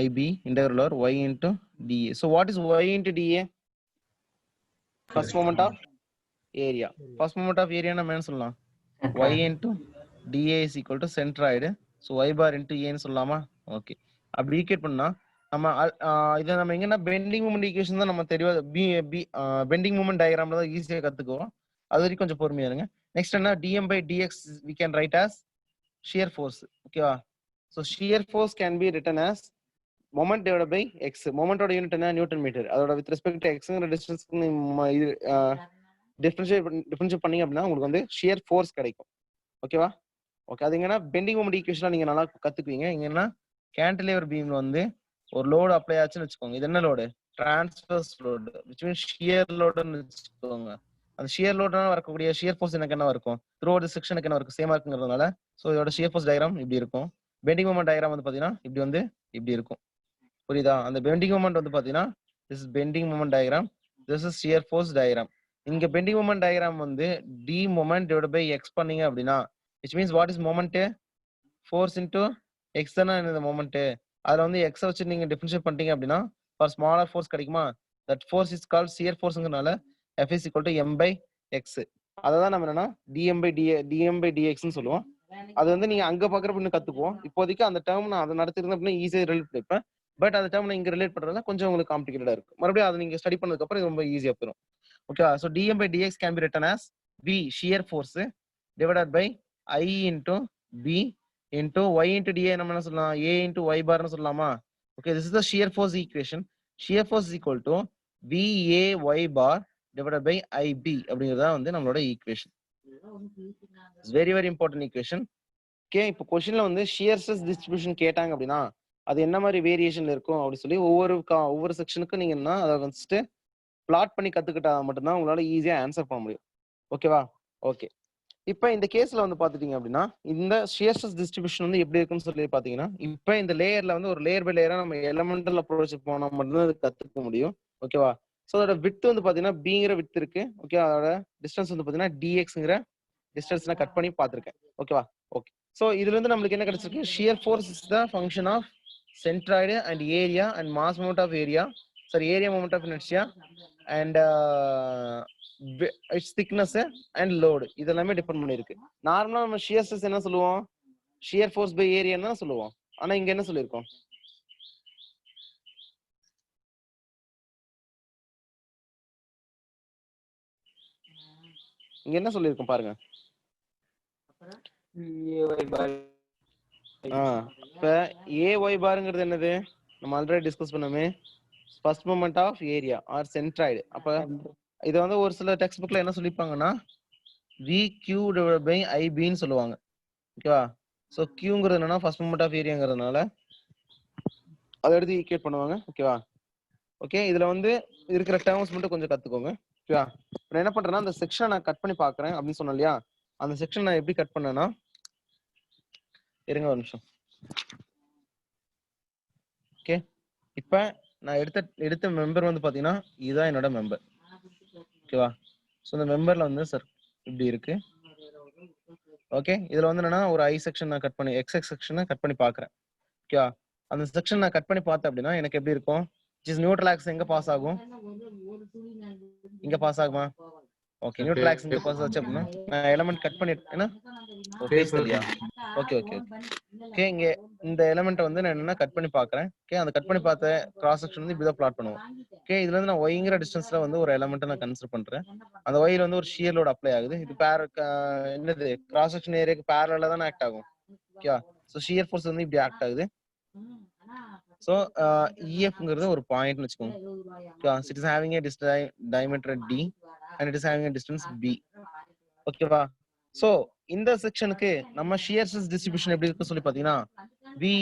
ib integral over y into dA. so what is y into dA? first moment of area. first moment of area நம்ம என்ன சொல்லலாம்? y into dA is equal to centroid. so y bar into a ன்னு சொல்லலாமா? Okay. அப்படி equate பண்ணா நம்ம இதை நம்ம எங்கன்னா பெண்டிங் மூமெண்ட் ஈக்குவேஷன் தான் நம்ம தெரியாது. பெண்டிங் மூமெண்ட் டயக்ராம்ல தான் ஈஸியா கத்துக்குவோம். அது வரைக்கும் கொஞ்சம் பொறுமையா இருங்க. நெக்ஸ்ட் என்ன, dm by dx we can write as shear force. ஓகேவா? so shear force can be written as moment divided by x. மொமெண்டோட யூனிட் என்ன, நியூட்டன் மீட்டர். அதோட வித் ரெஸ்பெக்ட் டு எக்ஸ்ங்கிற டிஸ்டன்ஸ்க்கு இது டிஃபரன்ஷியேட் பண்ணீங்க அப்படின்னா உங்களுக்கு வந்து shear force கிடைக்கும். ஓகேவா? ஓகே. அது எங்கன்னா பெண்டிங் மூமெண்ட் ஈக்குவேஷன் நீங்க நல்லா கத்துக்குவீங்க. இங்கன்னா கேன்டிலிவர் பீம்ல வந்து ஒரு லோடு அப்ளை ஆச்சுன்னு வச்சுக்கோங்க. இது என்ன load, transverse load, which means shear லோடுன்னு வச்சுக்கோங்க. அந்த ஷியர் லோடுனால வரக்கூடிய ஷியர் ஃபோர்ஸ் எனக்கு என்ன இருக்கும், த்ரூ அவுட் செக்ஷனுக்கு என்ன இருக்கும், சேமா இருக்குங்கிறதுனால ஸோ இதோட ஷியர் ஃபோர்ஸ் டயக்ராம் இப்படி இருக்கும். பெண்டிங் மொமெண்ட் டயக்ராம் வந்து பாத்தீங்கன்னா இப்படி இருக்கும். புரியுதா? அந்த பெண்டிங் மொமெண்ட் வந்து பாத்தீங்கன்னா this is bending moment diagram, this is shear force diagram. இங்க பெண்டிங் மொமெண்ட் டயக்ராம் வந்து d moment divided by x பண்ணீங்க அப்படின்னா which means what is moment, force into x தானே இந்த மொமெண்ட். அதுல வந்து x வச்சு நீங்க டிஃபரன்ஷியேட் பண்ணிட்டீங்க அப்படின்னா for smaller force கிடைக்குமா, that force is called shear forceங்கறனால F is equal to m by x. அததான் நம்ம என்னன்னா dm by dx ன்னு சொல்லுவோம். அது வந்து நீங்க அங்க பாக்குறப்ப இன்னும் கத்துக்குவோம். இப்போதைக்கு அந்த டேர்ம் நான் அதை நடத்திருந்தேன் அப்படின்னா ஈஸியா ரிலேட் பண்ணிப்பேன். பட் அந்த டேர்ம் இங்க ரிலேட் பண்றதுல கொஞ்சம் உங்களுக்கு காம்ப்ளிகேட்டடா இருக்கு. மறுபடியும் அதை நீங்க ஸ்டடி பண்ணதுக்கு அப்புறம் ரொம்ப ஈஸியா போயிடும். Okay. so dm by dx can be written as v shear force divided by I into b into y into dA நம்ம என்ன சொல்லலாம், a into y bar னு சொல்லலாமா? Okay. this is the shear force equation. shear force is equal to va y bar divided by ib அப்படிங்கறத வந்து நம்மளோட equation. Very very important equation. Okay. இப்போ கொஸ்டின்ல வந்து ஷியர் ஸ்ட்ரெஸ் டிஸ்ட்ரிபியூஷன் கேட்டாங்க அப்படின்னா அது என்ன மாதிரி வேரியேஷன்ல இருக்கும் அப்படி சொல்லி ஒவ்வொரு செக்ஷனுக்கும் நீங்க என்ன அதை வந்துட்டு பிளாட் பண்ணி கத்துக்கிட்டா மட்டும்தான் உங்களால ஈஸியா ஆன்சர் பண்ண முடியும். ஓகேவா? ஓகே. இப்ப இந்த கேஸ்ல வந்து பாத்துட்டீங்க அப்படின்னா இந்த ஷியர் ஸ்ட்ரெஸ் டிஸ்ட்ரிபியூஷன் வந்து எப்படி இருக்குன்னு சொல்லி பாத்தீங்கன்னா இப்ப இந்த லேயர்ல வந்து ஒரு லேயர் பை லேயரா நம்ம எலமெண்டல் அப்ரோச் போனா மட்டும்தான் அது கத்துக்க முடியும். ஓகேவா? சோ அதோட விட்த் வந்து பாத்தீங்கன்னா பிங்கிற விட்த் இருக்கு. ஓகே. அதோட டிஸ்டன்ஸ் வந்து பாத்தீங்கன்னா dxங்கிற டிஸ்டன்ஸ் நான் கட் பண்ணி பாத்திருக்கேன். ஓகேவா? ஓகே. சோ இதுல இருந்து நம்மளுக்கு என்ன கிடைச்சிருக்கு, shear force is the function of centroid and area and mass moment of area, sorry area moment of inertia and its thickness and load இதெல்லாமே டிபெண்ட் பண்ணிருக்கு. நார்மலா நம்ம ஷியர் ஸ்ட்ரெஸ் என்ன சொல்லுவோம், ஷியர் ஃபோர்ஸ் பை ஏரியான்னு தான் சொல்லுவோம். ஆனா இங்க என்ன சொல்லியிருக்கோம், இங்க என்ன சொல்லியிருக்கோம் பாருங்க. இப்ப ஏஒய் பார்ங்கிறது என்னது, நம்ம ஆல்ரெடி டிஸ்கஸ் பண்ணோமே, first moment of area or centroid. அப்ப இதை வந்து ஒரு சில டெக்ஸ்ட் புக்ல என்ன சொல்லிப்பாங்கன்னா VQ டிவைட் பை IBன்னு சொல்லுவாங்க. ஓகேவா? ஸோ கியூங்கிறது என்னன்னா ஃபர்ஸ்ட் மொமெண்ட் ஆஃப் ஏரியாங்கிறதுனால அதை எடுத்து ஈக்குவேட் பண்ணுவாங்க. ஓகேவா? ஓகே. இதுல வந்து இருக்கிற டேர்ம்ஸ் மட்டும் கொஞ்சம் கத்துக்கோங்க. ஓகேவா? நான் என்ன பண்றேன்னா அந்த செக்ஷன் நான் கட் பண்ணி பாக்குறேன் அப்படின்னு சொன்னேன் இல்லையா, அந்த செக்ஷன் நான் எப்படி கட் பண்ணேன்னா, இருங்க ஒரு நிமிஷம். ஓகே. இப்ப நான் எடுத்த மெம்பர் வந்து பாத்தீங்கன்னா இதுதான் என்னோட மெம்பர். ஓகேவா? ஸோ இந்த மெம்பர்ல வந்து சார் இப்படி இருக்கு. ஓகே. இதுல வந்து என்னன்னா ஒரு ஐ செக்ஷன் நான் கட் பண்ணி எக்ஸ் செக்ஷனை கட் பண்ணி பாக்குறேன். ஓகேவா? அந்த செக்ஷன் நான் கட் பண்ணி பார்த்தேன் அப்படின்னா எனக்கு எப்படி இருக்கும், நியூட்ரல் ஆக்ஸ் எங்க பாஸ் ஆகும், இங்க பாஸ் ஆகுமா? ஓகே. நியூட்ரல் ஆக்ஸ் இங்க பாஸ் ஆச்சு அப்படின்னா நான் எலிமெண்ட் கட் பண்ணிட்டேன்னா பேசலையா? Okay okay okay okay. இங்க இந்த எலிமெண்ட் வந்து நான் என்ன கட் பண்ணி பாக்குறேன். ஓகே. அந்த கட் பண்ணி பார்த்த கிராஸ் செக்ஷன் வந்து இப்படி தான் பிளாட் பண்ணுவோம். ஓகே. இதுல இருந்து நான் ஒய்ங்கிற டிஸ்டன்ஸ்ல வந்து ஒரு எலிமெண்ட் நான் கன்சிடர் பண்றேன். அந்த ஒய்ல வந்து ஒரு ஷியர் லோட் அப்ளை ஆகுது. இது என்னது கிராஸ் செக்ஷன் ஏரியாக்கு பேரலா தான் ஆக்ட் ஆகும். ஓகே. சோ ஷியர் ஃபோர்ஸ் வந்து இப்படி ஆக்ட் ஆகுது. சோ EFங்கிறது ஒரு பாயிண்ட்னு வெச்சுக்கோங்க. Okay. It is having a diameter D and it is having a distance B. ஓகேவா? சோ இந்த செக்ஷனுக்கு நம்ம ஷியர் ஸ்ட்ரெஸ் டிஸ்ட்ரிபியூஷன் எப்படி இருக்கு சொல்லி பாத்தீங்கன்னா V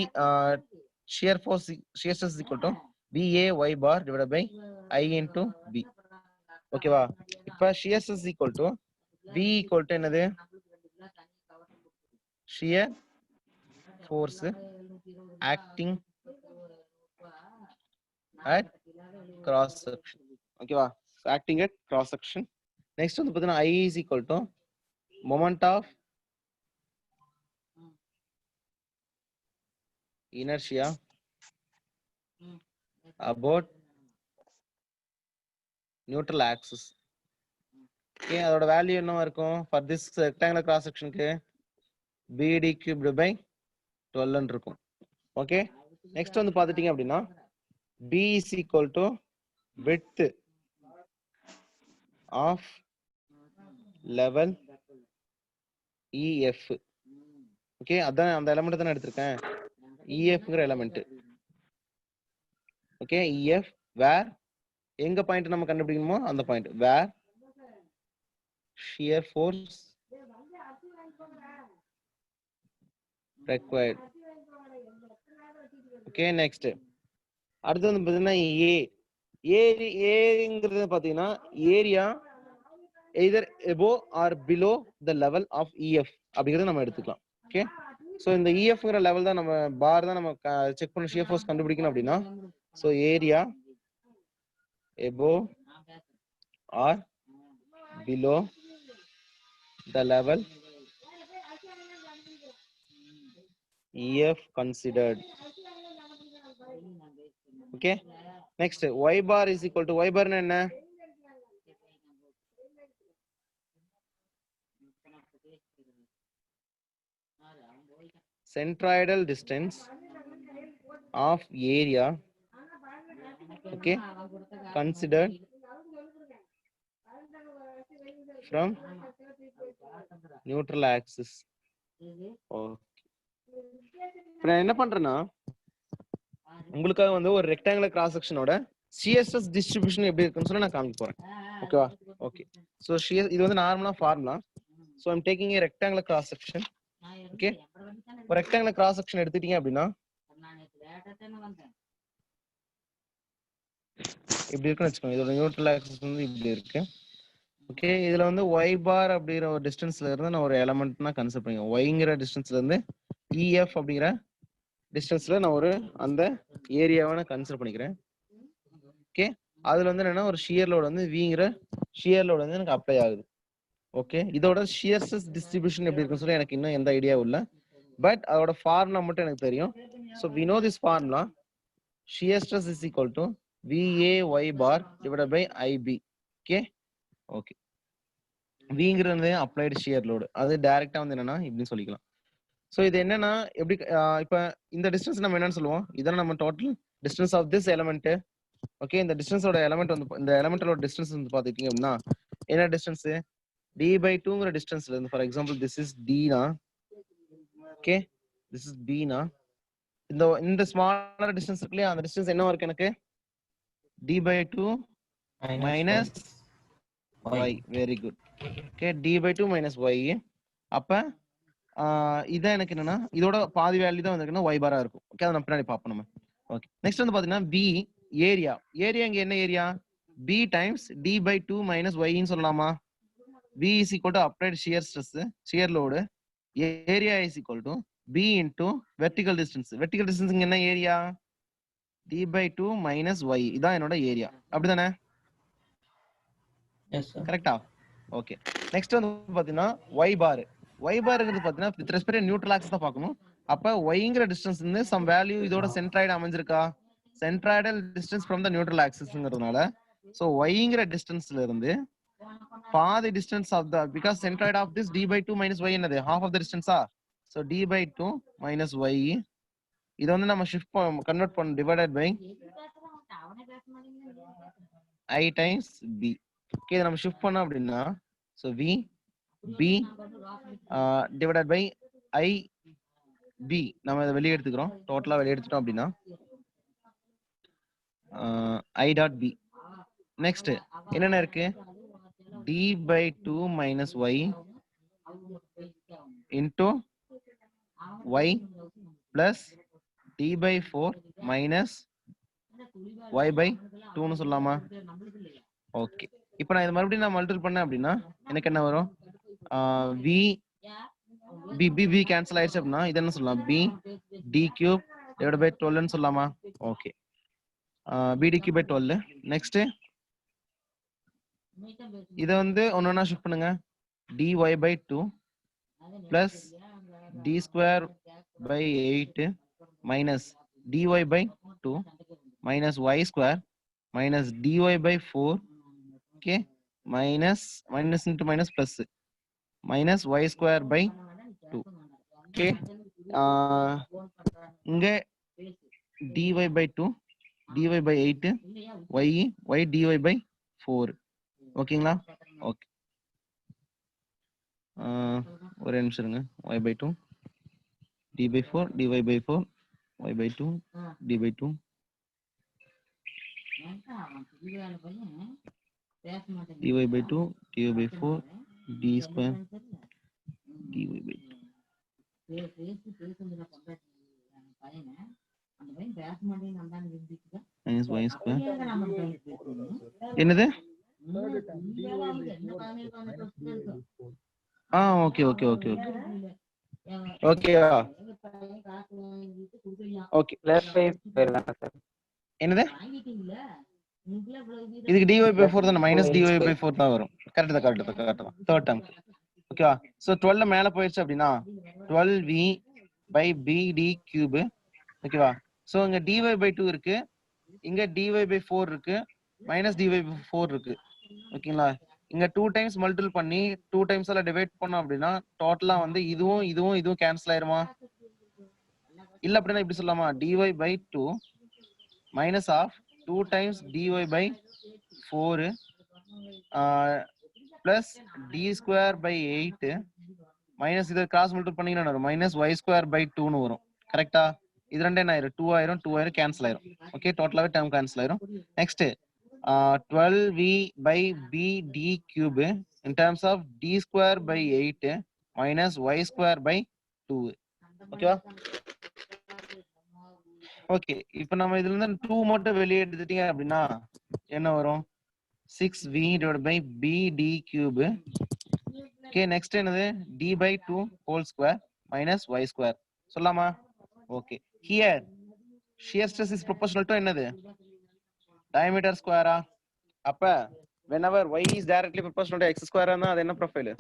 shear force shear stress is equal to VA y bar divided by I into B. ஓகேவா? இப்ப shear stress is equal to V equal to என்னது, shear force acting at cross section. ஓகேவா? acting at cross section. next வந்து பாத்தீங்கன்னா I is equal to moment of inertia about neutral axis. Okay. அதோட value என்னவா இருக்கும் for this rectangular cross sectionக்கு BD cubed by 12 இருக்கும். Okay next வந்து பாத்துட்டீங்க அப்படின்னா b is equal to width of level ef. Okay அதான் அந்த எலிமெண்ட் தான் எடுத்திருக்கேன், efங்கிற எலிமெண்ட். ஓகே ef வேர் எங்க பாயிண்ட் நம்ம கண்டுபிடிக்கணுமோ அந்த point, where shear force required. Okay next அடுத்து வந்து பாத்தீங்கன்னா ஏங்கிறது பாத்தீங்கன்னா area either above or below the level of EF அப்படிங்கறத நம்ம எடுத்துக்கலாம். ஓகே சோ இந்த EFங்கிற லெவல் தான் நம்ம பார் தான் நம்ம செக் பண்ண shear force கண்டுபிடிக்கணும் அப்படின்னா, so area above or below the level EF considered. Okay next y bar is equal to y bar னா என்ன, centroidal distance of area, okay, considered from neutral axis. Okay இப்போ நான் என்ன பண்றேன்னா உங்களுக்காக வந்து ஒரு ரெக்டாங்குலர் கிராஸ் செக்ஷனோட சிஎஸ்எஸ் டிஸ்ட்ரிபியூஷன் எப்படி இருக்குன்னு சொல்லி நான் காமிக்க போறேன். ஓகேவா? ஓகே சோ இது வந்து நார்மலா formula. So I am taking a rectangular cross section. Okay ஒரு ரெக்டாங்குலர் கிராஸ் செக்ஷன் எடுத்துட்டீங்க அப்படின்னா இப்படி இருக்குன்னு வச்சுக்கோங்க. இதோட நியூட்ரல் ஆக்சிஸ் வந்து இப்படி இருக்கு. ஓகே இதுல வந்து y பார் அப்படிங்கிற ஒரு டிஸ்டன்ஸ்ல இருந்து நான் ஒரு எலமெண்ட்னா கன்சிடர் பண்ணிக்கிறேன். yங்கிற டிஸ்டன்ஸ்ல இருந்து EF அப்படிங்கிற டிஸ்டன்ஸ்ல நான் ஒரு அந்த ஏரியாவை நான் கன்சிடர் பண்ணிக்கிறேன். ஓகே அதுல வந்து என்னன்னா ஒரு ஷியர் லோட் வந்து விங்கிற ஷியர் லோட் வந்து எனக்கு அப்ளை ஆகுது. ஓகே இதோட ஷியர் ஸ்ட்ரெஸ் டிஸ்ட்ரிபியூஷன் எப்படி இருக்குன்னு சொல்லி எனக்கு இன்னும் எந்த ஐடியாவும் இல்லை, பட் அதோட ஃபார்முலா மட்டும் எனக்கு தெரியும். So we know this formula, shear stress is equal to VAY bar divided by IB. Okay okay விங்கிறது அப்ளைடு ஷியர் லோடு, அது டைரக்டா வந்து என்னன்னா இப்படின்னு சொல்லிக்கலாம். ஸோ இது என்னன்னா எப்படி இப்போ இந்த டிஸ்டன்ஸ் நம்ம என்னன்னு சொல்லுவோம், இதான நம்ம total distance of this element. Okay இந்த டிஸ்டன்ஸோட எலமெண்ட் வந்து இந்த எலமெண்டோட டிஸ்டன்ஸ் வந்து பாத்துக்கிட்டீங்க அப்படின்னா என்ன டிஸ்டன்ஸ், d/2ங்கிற டிஸ்டன்ஸ்ல இருந்து, for example this is d னா, ஓகே திஸ் இஸ் b னா, இந்த ஸ்மாலர் டிஸ்டன்ஸ் இருக்குல்லையா அந்த டிஸ்டன்ஸ் என்ன இருக்கு எனக்கு, d/2 minus y. Very good. Okay d/2 minus y. அப்ப இதான் எனக்கு என்னன்னா இதோட பாதி வேல்யூ தான் வந்து y பாரா இருக்கும். ஓகே அதை நம்ம பின்னாடி பார்ப்போம் நம்ம. ஓகே நெக்ஸ்ட் வந்து பாத்தீங்கன்னா b ஏரியா. ஏரியா இங்க என்ன area, b times d/2 minus y ன்னு சொல்லலாமா. b is equal to applied shear stress, shear load. Area is equal to b into vertical distance. Vertical distance இங்க என்ன ஏரியா, d/2 minus y. இதான் என்னோட area, அப்படிதானே? கரெக்டா? ஓகே நெக்ஸ்ட் வந்து பாத்தீங்கன்னா y பார். y பார்ங்கிறது பாத்தீங்கன்னா வித் ரெஸ்பெக்ட் நியூட்ரல் ஆக்சிஸ் தான் பார்க்கணும். அப்ப yங்கிற டிஸ்டன்ஸ் இருந்து சம் வேல்யூ இதோட சென்ட்ராய்டு அமைஞ்சிருக்கா, centroidal distance from the neutral ஆக்சிஸ்ங்கிறதுனால சோ yங்கிற டிஸ்டன்ஸ்ல இருந்து பாதி distance of the, because centroid of this d/2 minus y என்னது, half ஆஃப் த டிஸ்டன்ஸா. சோ d/2 minus y இத வந்து நம்ம ஷிஃப்ட் கன்வெர்ட் பண்ண divided by i times b. Okay இத நம்ம ஷிஃப்ட் பண்ணோம் அப்படின்னா so v b divided by i b. நம்ம இத வெளிய எடுத்துக்கிறோம், டோட்டலா வெளிய எடுத்துட்டோம் அப்படின்னா i dot b. நெக்ஸ்ட் என்னென்ன இருக்கு, d/2 minus y into y plus d/4 minus y/2 னு சொல்லலாமா. ஓகே இப்போ நான் இத மறுபடியும் நான் மல்டிபிள் பண்ணேன் அப்படின்னா எனக்கு என்ன வரும், v b b b cancel ஆயிடுச்சு அப்படின்னா இது என்ன சொல்லலாம், b d cube divided by 12 னு சொல்லலாமா. Okay b d cube by 12. Next இத வந்து ஒண்ணா ஷிஃப்ட் பண்ணுங்க, dy/2 plus d square by 8 minus dy/2 minus y square minus dy/4. okay minus into minus plus minus y square by 2. okay இங்க dy by 2 dy by 8 y dy by 4 ஓகேங்களா okay ஒரு நிமிஷம் இருங்க y by 2 d by 4 dy by 4 y by 2 d by 2 dy by 2 dy by 4 d square dy by 2 minus y square என்னது okay okay okay okay ஓகேவா okay என்னது இதுக்கு dy by 4 தான minus dy by 4 தான் வரும் correct தான் third term ஓகேவா so 12 மேல போயிடுச்சு அப்படினா 12v by bd cube ஓகேவா சோ இங்க dy by 2 இருக்கு இங்க dy by 4 இருக்கு மைனஸ் dy by 4 இருக்கு ஓகேங்களா இங்க 2 டைம்ஸ் மல்டிபிள் பண்ணி 2 டைம்ஸ் எல்லாம் டிவைட் பண்ணோம் அப்படின்னா டோட்டலா வந்து இதுவும் கேன்சல் ஆயிருமா இல்ல அப்படின்னா இப்படி சொல்லலாமா dy by 2 minus of 2 times dy by 4 plus d square by 8 minus இதை கிராஸ் மல்டிபிள் பண்ணீங்கன்னா வரும் minus y square by 2 னு வரும் கரெக்ட்டா இது ரெண்டே என்ன ஆயிரும் 2 ஆயிரும் கேன்சல் ஆயிரும் ஓகே டோட்டலாவே டேர்ம் கேன்சல் ஆயிரும் next 12v by b d cube in terms of d square by 8 minus y square by 2 ஓகேவா ஓகே இப்போ நம்ம இதுல இருந்து 2 மட்டும் வெளியே எடுத்துட்டீங்க அப்படின்னா என்ன வரும் 6v divided by b d cube okay next என்னது d by 2 whole square minus y square சொல்லலாமா okay here shear stress is proportional to என்னது diameter square அப்ப whenever y is directly proportional to x square னா அது என்ன profile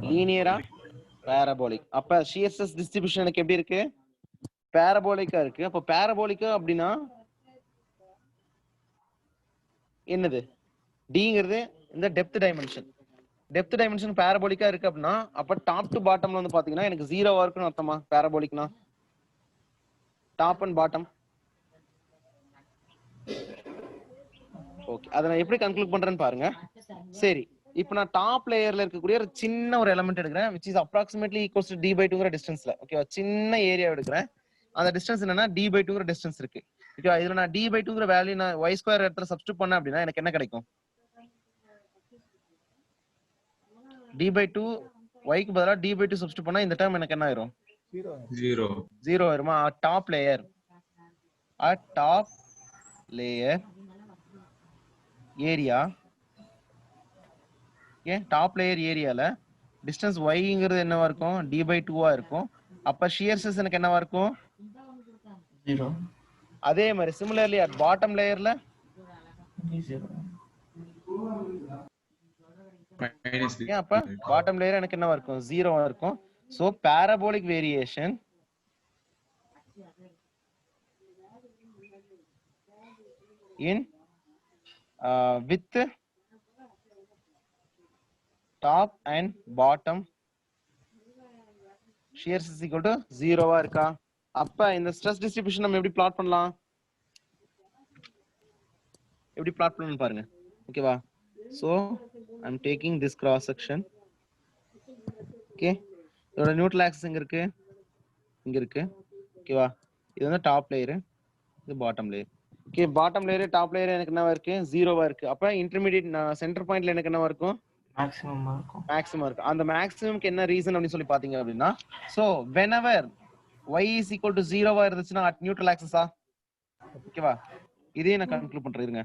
லீனியரா parabolic அப்ப shear stress distribution எனக்கு எப்படி இருக்கு பாராபோலிக்கா இருக்கு அப்ப பாராபோலிக்கா அப்படினா என்னது dங்கிறது இந்த டெப்த் டைமென்ஷன் பாராபோலிக்கா இருக்கு அப்படினா அப்ப டாப் டு பாட்டம்ல வந்து பாத்தீங்கன்னா எனக்கு 0 இருக்குன்னு அர்த்தமா பாராபோலிக்னா டாப் அண்ட் பாட்டம் ஓகே அத நான் எப்படி கன்க்ளூட் பண்றேன்னு பாருங்க சரி இப்போ நான் டாப் லேயர்ல இருக்கக்கூடிய ஒரு சின்ன ஒரு எலிமெண்ட் எடுக்கிறேன் which is approximately equals to d by 2ங்கற டிஸ்டன்ஸ்ல ஓகேவா சின்ன ஏரியா எடுக்கிறேன் அந்த டிஸ்டன்ஸ் என்னன்னா d by 2ங்கற டிஸ்டன்ஸ் இருக்கு ஓகேவா இதுல நான் d by 2ங்கற வேல்யூ நான் y ஸ்கொயர் இடத்துல சப்ஸ்டிட்யூட் பண்ணேன் அப்படினா எனக்கு என்ன கிடைக்கும் d by 2 y க்கு பதிலா d by 2 சப்ஸ்டிட்யூட் பண்ணா இந்த டேர்ம் எனக்கு என்ன ஆயிரும் 0 ஆயிருமா top layer area okay top layer ஏரியால டிஸ்டன்ஸ் yங்கிறது என்னவா இருக்கும் d by 2 இருக்கும் அப்ப shear stress எனக்கு என்னவா இருக்கும் 0 அதே மாதிரி சிமிலர்லி அட் பாட்டம் லேயர்ல 0 அப்ப பாட்டம் லேயர் எனக்கு என்னவா இருக்கும் 0 இருக்கும் so parabolic variation in with top and bottom shear stress equal to 0 இருக்கா அப்ப இந்த ஸ்ட்ரெஸ் டிஸ்ட்ரிபியூஷன் நம்ம எப்படி பிளாட் பண்ணலாம் பாருங்க ஓகேவா so I'm taking this cross section okay இதோட நியூட்ரல் ஆக்சிஸ் இங்க இருக்கு ஓகேவா இது வந்து டாப் லேயர் இது bottom layer okay bottom layer top layer எனக்கு என்னவா இருக்கு 0வா இருக்கு அப்ப இன்டர்மீடியட் சென்டர் பாயிண்ட்ல எனக்கு என்னவா இருக்கும் மேக்ஸிமம் இருக்கும் அந்த மேக்ஸிமம்க்கு என்ன ரீசன் அப்படி சொல்லி பாத்தீங்க அப்படின்னா so whenever y is equal to 0வா இருந்துச்சுன்னா at neutral axis ஓகேவா இதே நான் கன்க்ளூட் பண்றேன் இருங்க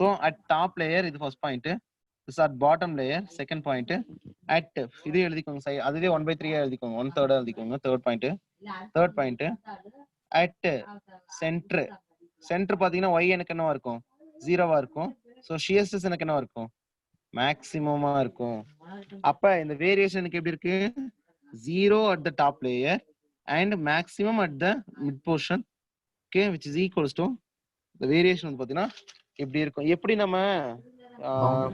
சோ at top layer இது first point this at bottom layer second point at இது எழுதிக்கோங்க அதுவே 1/3 எழுதிக்கோங்க 1/3 எழுதிக்கோங்க third point at center பாத்தீங்கன்னா y எனக்கு என்னவா இருக்கும் 0வா இருக்கும் சோ shear stress எனக்கு என்னவா இருக்கும் மேக்ஸிமமா இருக்கும் அப்ப இந்த வேரியேஷன் எனக்கு எப்படி இருக்கு 0 at the top layer and maximum at the mid portion okay which is equals to the variation வந்து பாத்தீங்கன்னா எப்படி இருக்கும் எப்படி நம்ம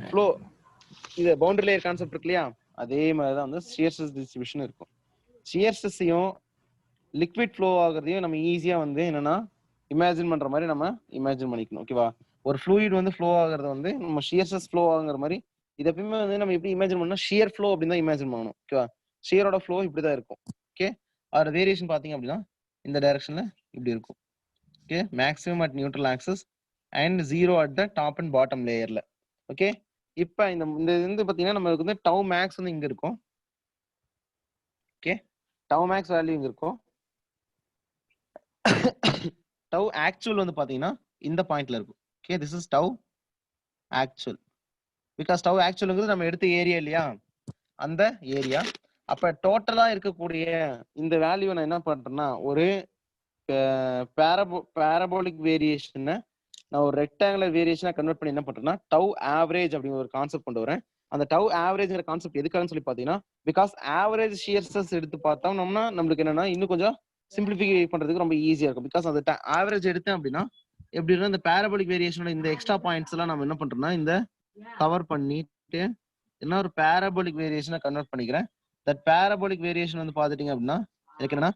ஃப்ளோ இது பவுண்டரி லேயர் கான்செப்ட் இருக்கு இல்லையா அதே மாதிரி தான் வந்து ஷியர் ஸ்ட்ரெஸ் டிஸ்ட்ரிபியூஷன் இருக்கும். ஷியர் ஸ்ட்ரெஸ்ஸையும் லிக்விட் ஃப்ளோ ஆகுறதையும் நம்ம ஈஸியா வந்து என்னன்னா இமேஜின் பண்ற மாதிரி நம்ம இமேஜின் பண்ணிக்கணும். ஓகேவா? ஒரு ஃப்ளூயிட் வந்து ஃப்ளோ ஆகுறது வந்து நம்ம ஷியர் ஸ்ட்ரெஸ் ஃப்ளோ ஆகுற மாதிரி இது எப்பயுமே வந்து நம்ம எப்படி இமேஜின் பண்ணா ஷியர் ஃப்ளோ அப்படின்னு தான் இமேஜின் பண்ணணும். ஓகேவா? ஷியரோட ஃப்ளோ இப்படிதான் இருக்கும். ஓகே, அதோட வேரியேஷன் பாத்தீங்க அப்படின்னா இந்த டைரக்ஷன்ல இப்படி இருக்கும். Okay, maximum at neutral axis and 0 at the top and bottom லேயர்ல. ஓகே, இப்போ இந்த வந்து பாத்தீங்கன்னா நமக்கு வந்து டவு மேக்ஸ் வந்து இங்க இருக்கும். ஓகே, டவு மேக்ஸ் வேல்யூ இங்க இருக்கும். டவு ஆக்சுவல் வந்து பாத்தீங்கன்னா இந்த பாயிண்ட்ல இருக்கும். Okay, this is tau actual because tau ஆக்சுவல்ங்கிறது நம்ம எடுத்த ஏரியா இல்லையா, அந்த ஏரியா. அப்ப டோட்டலா இருக்கக்கூடிய இந்த வேல்யூ நான் என்ன பண்றேன்னா ஒரு பேரபோலிக் வேரியேஷனை நான் ஒரு ரெக்டாங்குலர் வேரியேஷனா கன்வெர்ட் பண்ணி என்ன பண்றேன்னா டவு ஆவரேஜ் அப்படிங்கிற ஒரு கான்செப்ட் கொண்டு வரேன். அந்த டவு ஆவரேஜ்ங்கிற கான்செப்ட் எதுக்காகன்னு சொல்லி பாத்தீங்கன்னா பிகாஸ் ஆவரேஜ் ஷியர் ஸ்ட்ரெஸ் எடுத்து பார்த்தோம்னா நம்மளுக்கு என்னன்னா இன்னும் கொஞ்சம் சிம்பிளிஃபை பண்றதுக்கு ரொம்ப ஈஸியா இருக்கும். பிகாஸ் அந்த ஆவரேஜ் எடுத்தேன் அப்படின்னா எப்படின்னா இந்த பேரபோலிக் வேரியேஷனோட இந்த எக்ஸ்ட்ரா பாயிண்ட்ஸ் எல்லாம் நம்ம என்ன பண்றோம்னா இந்த கவர் பண்ணிட்டு என்ன ஒரு பேரபோலிக் வேரியேஷனை கன்வெர்ட் பண்ணிக்கிறேன். தட் பேரபோலிக் வேரியேஷன் வந்து பாத்துட்டீங்க அப்படின்னா எனக்கு என்னன்னா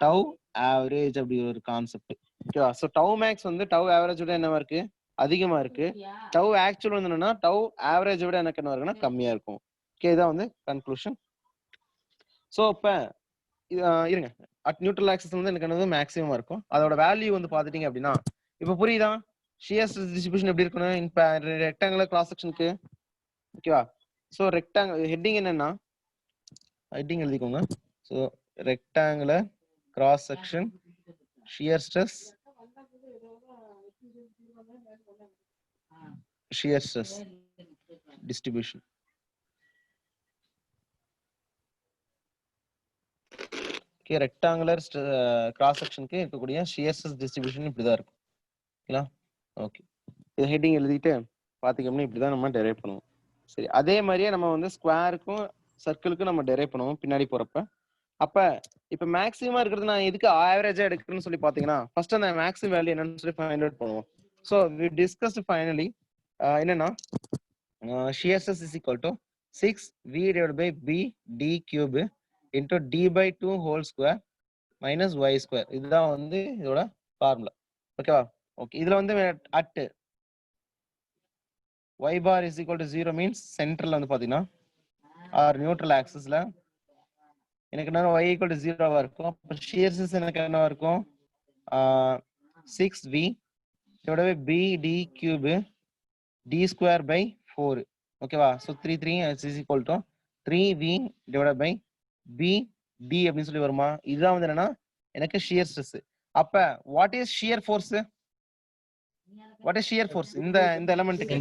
டவு ஆவரேஜ் அப்படி ஒரு கான்செப்ட். ஓகேவா? ஸோ டவு மேக்ஸ் வந்து டவு ஆவரேஜ் விட என்னவா இருக்கு, அதிகமா இருக்கு. டவு ஆக்சுவல் வந்து என்னன்னா டவு ஆவரேஜ் விட எனக்கு என்ன இருக்குன்னா கம்மியா இருக்கும். ஓகே, இதான் வந்து கன்க்ளூஷன். ஸோ இப்போ இருங்க, அட் நியூட்ரல் ஆக்சிஸ் வந்து எனக்கு என்னது மேக்ஸிமமா இருக்கும். அதோட வேல்யூ வந்து பாத்துட்டீங்க அப்படின்னா இப்போ புரியுதா ஷியர் ஸ்ட்ரெஸ் டிஸ்ட்ரிபியூஷன் எப்படி இருக்கணும் ரெக்டாங்குலர் கிராஸ் செக்ஷனுக்கு. ஓகேவா? ஸோ ஹெட்டிங் என்னன்னா ஹெட்டிங் எழுதிக்கோங்க. So rectangular cross section shear stress distribution. Okay, rectangular cross section க்கு இருக்கக்கூடிய shear stress distribution இப்படிதான் இருக்கும். ஓகேங்களா? ஓகே, இது ஹெட்டிங் எழுதிட்டு பாத்தீங்கன்னா இப்படிதான் நம்ம டெரைவ் பண்ணுவோம். சரி, அதே மாதிரியே நம்ம வந்து ஸ்கொயருக்கும் சர்க்கிளுக்கும் நம்ம டெரைவ் பண்ணுவோம் பின்னாடி போறப்ப. அப்ப இப்ப மேக்ஸிமம் இருக்கிறது நான் எதுக்கு ஆவரேஜா எடுக்கிறேன்னு சொல்லி பாத்தீங்கன்னா ஃபர்ஸ்ட் அந்த மேக்ஸிமம் வேல்யூ என்னன்னு சொல்லி ஃபைண்ட் அவுட் பண்ணுவோம். ஸோ வி டிஸ்கஸ்ட் ஃபைனலி என்னன்னா shear stress is equal to 6v divided by b d cube into d by 2 whole square minus y square. இதுதான் வந்து இதோட ஃபார்முலா. ஓகேவா? ஓகே, இதுல வந்து at y bar is equal to 0 means சென்டர்ல வந்து பாத்தீங்கன்னா ஆர் நியூட்ரல் ஆக்சிஸ்ல எனக்கு என்ன y equal to 0 இருக்கும். அப்ப shear stress எனக்கு என்னவா இருக்கும் 6v divided by b d cube d square by 4. ஓகேவா? so 3 is equal to 3v divided by b d அப்படின்னு சொல்லி வருமா? இதுதான் வந்து என்னன்னா எனக்கு shear stress. அப்ப what is shear force? what is shear force இந்த எலிமெண்ட்க்கு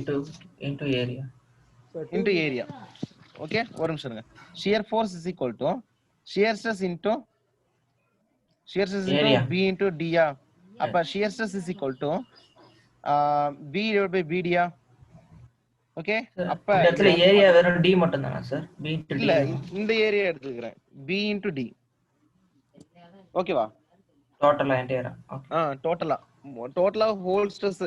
into area. into area. Okay, ஒரு நிமிஷம் இருங்க. shear force is equal to shear stress into area. b into d. அப்ப shear stress is equal to b divided by b d. Okay, அப்ப இந்த இடத்துல area வெறும் d மட்டும் தானா சார்? b into d இல்ல, இந்த ஏரியா எடுத்துக்கிறேன் b into d. ஓகேவா? டோட்டலா என்டையரா? ஓகே, டோட்டலா ஹோல் ஸ்ட்ரெஸ்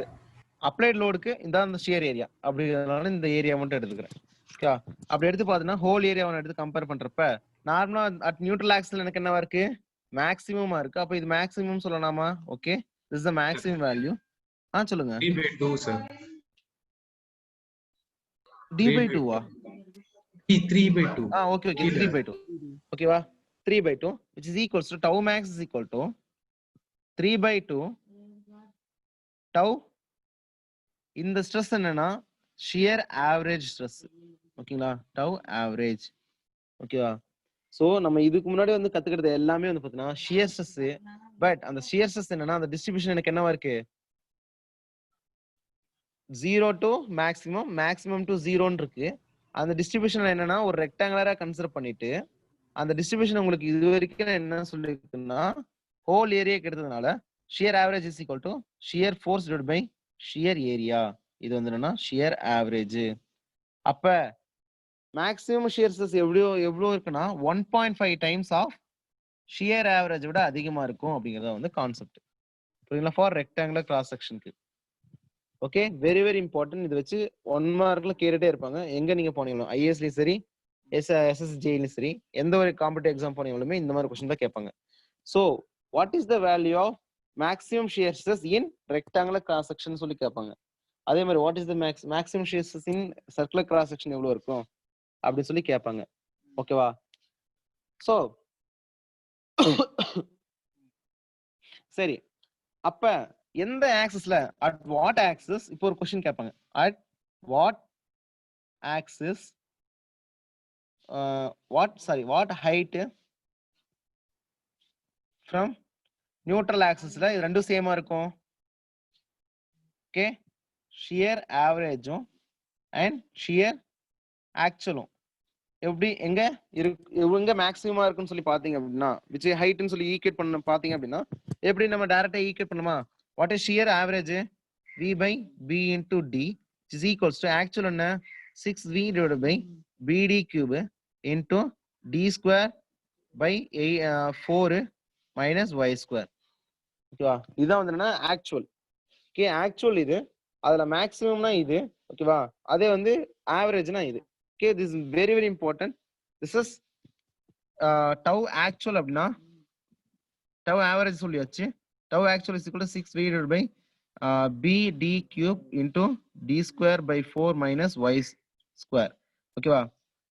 அப்ளைட் லோடுக்கு இந்த ஷியர் ஏரியா அப்படிங்கிறதுனால இந்த ஏரியா மட்டும் எடுத்துக்கிறேன். ஓகே, அப்படி எடுத்து பார்த்தீங்கன்னா ஹோல் ஏரியாவை எடுத்து கம்பேர் பண்றப்ப நார்மலா அட் நியூட்ரல் ஆக்சிஸ்ல எனக்கு என்னவா இருக்கு மேக்ஸிமமா இருக்கு. அப்ப இது மேக்ஸிமம் சொல்லலாமா? Okay, this is the maximum value. சொல்லுங்க. d by 2 sir. d by 2 3 by 2. Okay 3 by 2. ஓகேவா? 3 by 2 which is equals to tau max is equal to 3 by 2 tau. இந்த ஸ்ட்ரெஸ் என்னன்னா ஷியர் ஆவரேஜ் ஸ்ட்ரெஸ். ஓகேங்களா? tau average. ஓகேவா? So நம்ம இதுக்கு முன்னாடி வந்து கத்துக்கிறது எல்லாமே வந்து பாத்தீங்கன்னா ஷியர் ஸ்ட்ரெஸ். பட் அந்த ஷியர் ஸ்ட்ரெஸ் என்னன்னா அந்த டிஸ்ட்ரிபியூஷன் எனக்கு என்னவா இருக்கு 0 to maximum to 0 இருக்கு. அந்த டிஸ்ட்ரிபியூஷன் என்னன்னா ஒரு ரெக்டாங்குலரா கன்சிடர் பண்ணிட்டு அந்த டிஸ்ட்ரிபியூஷன் உங்களுக்கு இது வரைக்கும் என்ன சொல்லிருக்குன்னா ஹோல் ஏரியா எடுத்ததுனால shear average is equal to shear force divided by shear area. இது வந்து என்னன்னா ஷியர் ஆவரேஜ். அப்ப மேக்ஸிமம் ஷியர் ஸ்ட்ரெஸ் எவ்வளவு இருக்குன்னா 1.5 டைம்ஸ் ஆஃப் ஷியர் ஆவரேஜ் விட அதிகமா இருக்கும் அப்படிங்கறத வந்து கான்செப்ட். புரியுங்களா? ஃபார் ரெக்டாங்குலர் கிராஸ் செக்ஷனுக்கு. Okay, very very important. இது வச்சு 1 மார்க்ல கேட்டுட்டே இருப்பாங்க. எங்க நீங்க போனீங்களோ ஐஏஎஸ்லயும் சரி SSJ சரி எந்த ஒரு காம்படிட்டிவ் எக்ஸாம் போனீங்களுமே இந்த மாதிரி கொஸ்டின் தான் கேட்பாங்க. So what is the value of maximum shear stress in rectangular cross section சொல்லி கேட்பாங்க. அதே மாதிரி what is the maximum shear stress in circular cross section எவ்வளவு இருக்கும் அப்படின்னு சொல்லி கேட்பாங்க. ஓகேவா? ஸோ சரி, அப்ப எந்த ஆக்சிஸ்ல அட் வாட் ஆக்சிஸ் இப்போ ஒரு கொஸ்டின் கேட்பாங்க. At what axis what height from neutral ஆக்சிஸ்ல இது ரெண்டும் சேமா இருக்கும். ஓகே, ஷியர் ஆவரேஜும் அண்ட் ஷியர் ஆக்சுவலும் எப்படி எங்க எங்க மேக்ஸிமமா இருக்குன்னு சொல்லி பாத்தீங்க அப்படின்னா விச் ஹைட்னு சொல்லி ஈக்குவேட் பண்ண பாத்தீங்க அப்படின்னா எப்படி நம்ம டைரக்டா ஈக்குவேட் பண்ணுமா? What is shear average? V by B into D is equals to actual என்ன 6V divided by BD cube into D square by 4 minus Y square. ஓகேவா? இதுதான் வந்து என்ன ஆக்சுவல். ஓகே, ஆக்சுவல் இது, அதுல மேக்ஸிமம்னா இது. ஓகேவா? அதே வந்து ஆவரேஜ்னா இது. Okay, this is very very important. This is tau actual அப்படின்னா டவ் ஆவரேஜ் சொல்லியாச்சு. Tau actual is equal to 6V divided by BD cube into D square by 4 minus Y square. ஓகேவா?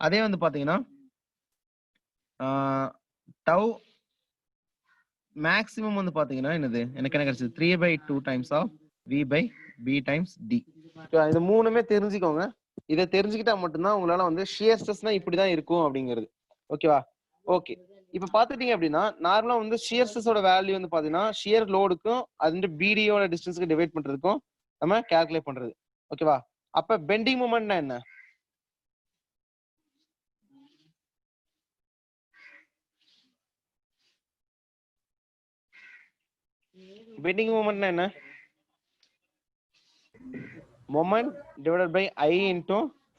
அதே வந்து பாத்தீங்கன்னா டவ் மேக்ஸிமம் வந்து பாத்தீங்கன்னா என்னது எனக்கு என்ன கிடைச்சது? 3/2 times of V by B times D. இது மூணுமே தெரிஞ்சுக்கோங்க. இதை தெரிஞ்சுக்கிட்டா மட்டும்தான் உங்களால வந்து ஷியர் ஸ்ட்ரெஸ்னா இப்படிதான் இருக்கும் அப்படிங்கிறது. ஓகேவா? ஓகே, இப்ப பாத்துட்டீங்க அப்படின்னா நார்மலா வந்து ஷியர் ஸ்ட்ரெஸோட வேல்யூ வந்து பாத்தீங்கன்னா ஷியர் லோடுக்கும் அது பிடியோட டிஸ்டன்ஸ்க்கு டிவைட் பண்றதுக்கும் நம்ம கால்குலேட் பண்றது. ஓகேவா? அப்ப பெண்டிங் மூமெண்ட்னா என்ன? பெண்டிங் மூமெண்ட்னா என்ன? Moment divided by I into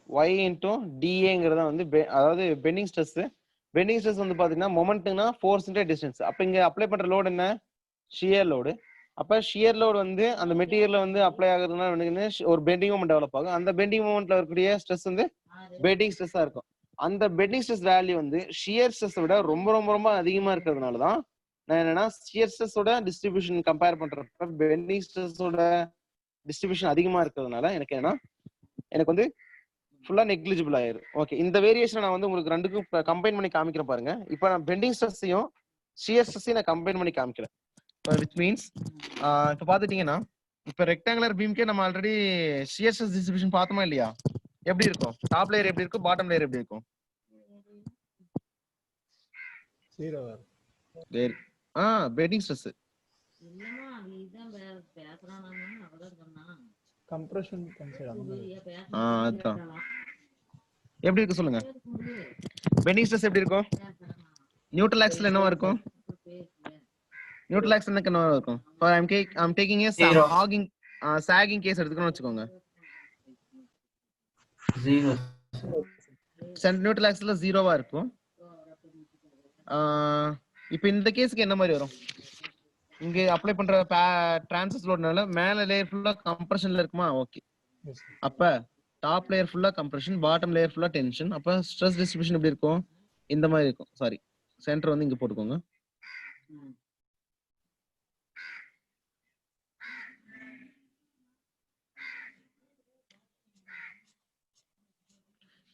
Y into DAங்கிறத வந்து அதாவது பெண்டிங் ஸ்ட்ரெஸ். பெண்டிங் ஸ்ட்ரெஸ் வந்து பாத்தீங்கன்னா மொமெண்ட்னா ஃபோர்ஸ் இன்டூ டிஸ்டன்ஸ். அப்ப இங்க அப்ளை பண்ற லோடு என்ன? Shear load. அப்ப ஷியர் லோடு வந்து அந்த மெட்டீரியல்ல வந்து அப்ளை ஆகுறதுனா ஒரு பெண்டிங் மூமெண்ட் டெவலப் ஆகும். அந்த பெண்டிங் மூமெண்ட்ல இருக்கக்கூடிய ஸ்ட்ரெஸ் வந்து பெண்டிங் ஸ்ட்ரெஸ்ஸா இருக்கும். அந்த பெண்டிங் ஸ்ட்ரெஸ் வேல்யூ வந்து ஷியர் ஸ்ட்ரெஸ் விட ரொம்ப ரொம்ப ரொம்ப அதிகமா இருக்கிறதுனால தான் நான் என்னன்னா ஷியர் ஸ்ட்ரெஸ்ஸோட டிஸ்ட்ரிபியூஷன் கம்பேர் பண்றப்ப பெண்டிங் ஸ்ட்ரெஸ்ஸோட டிஸ்ட்ரிபியூஷன் அதிகமா இருக்கிறதுனால எனக்கு என்னன்னா எனக்கு வந்து ஃபுல்லா நெக்லிஜிபிள் ஆயிரும். ஓகே, இந்த வேரியேஷன் நான் வந்து உங்களுக்கு ரெண்டுக்கும் கம்பைன் பண்ணி காமிக்கிறேன் பாருங்க. இப்போ நான் பெண்டிங் ஸ்ட்ரெஸ்ஸையும் ஷியர் ஸ்ட்ரெஸ்ஸையும் நான் கம்பைன் பண்ணி காமிக்கிறேன். which means இப்போ பாத்துட்டீங்கன்னா இப்போ ரெக்டாங்குலர் பீம்க்கே நம்ம ஆல்ரெடி ஷியர் ஸ்ட்ரெஸ் டிஸ்ட்ரிபியூஷன் பார்த்தோமா இல்லையா? எப்படி இருக்கும்? டாப் லேயர் எப்படி இருக்கும்? பாட்டம் லேயர் எப்படி இருக்கும்? பெண்டிங் ஸ்ட்ரெஸ் கம்ப்ரஷன் அதான் எப்படி இருக்கு சொல்லுங்க. பெண்டிங் ஸ்ட்ரெஸ் எப்படி இருக்கும்? நியூட்ரல் ஆக்சிஸ்ல என்னவா இருக்கும்? நியூட்ரல் ஆக்சிஸ் என்னவா இருக்கும்? For I'm taking a sagging case எடுத்துக்கணும்னு வெச்சுக்கோங்க. 0. நியூட்ரல் ஆக்சிஸ்ல 0வா இருக்கும். இப்போ இந்த கேஸ்க்கு என்ன மாதிரி வரும்? இங்க அப்ளை பண்ற டிரான்ஸ்வர்ஸ் லோட்னால மேல லேயர் ஃபுல்லா கம்ப்ரஷன்ல இருக்குமா? ஓகே, அப்ப டாப் லேயர் ஃபுல்லா கம்ப்ரஷன், பாட்டம் லேயர் ஃபுல்லா டென்ஷன். அப்ப ஸ்ட்ரெஸ் டிஸ்ட்ரிபியூஷன் எப்படி இருக்கும்? இந்த மாதிரி இருக்கும். சாரி, சென்டர் வந்து இங்க போட்டுக்கோங்க.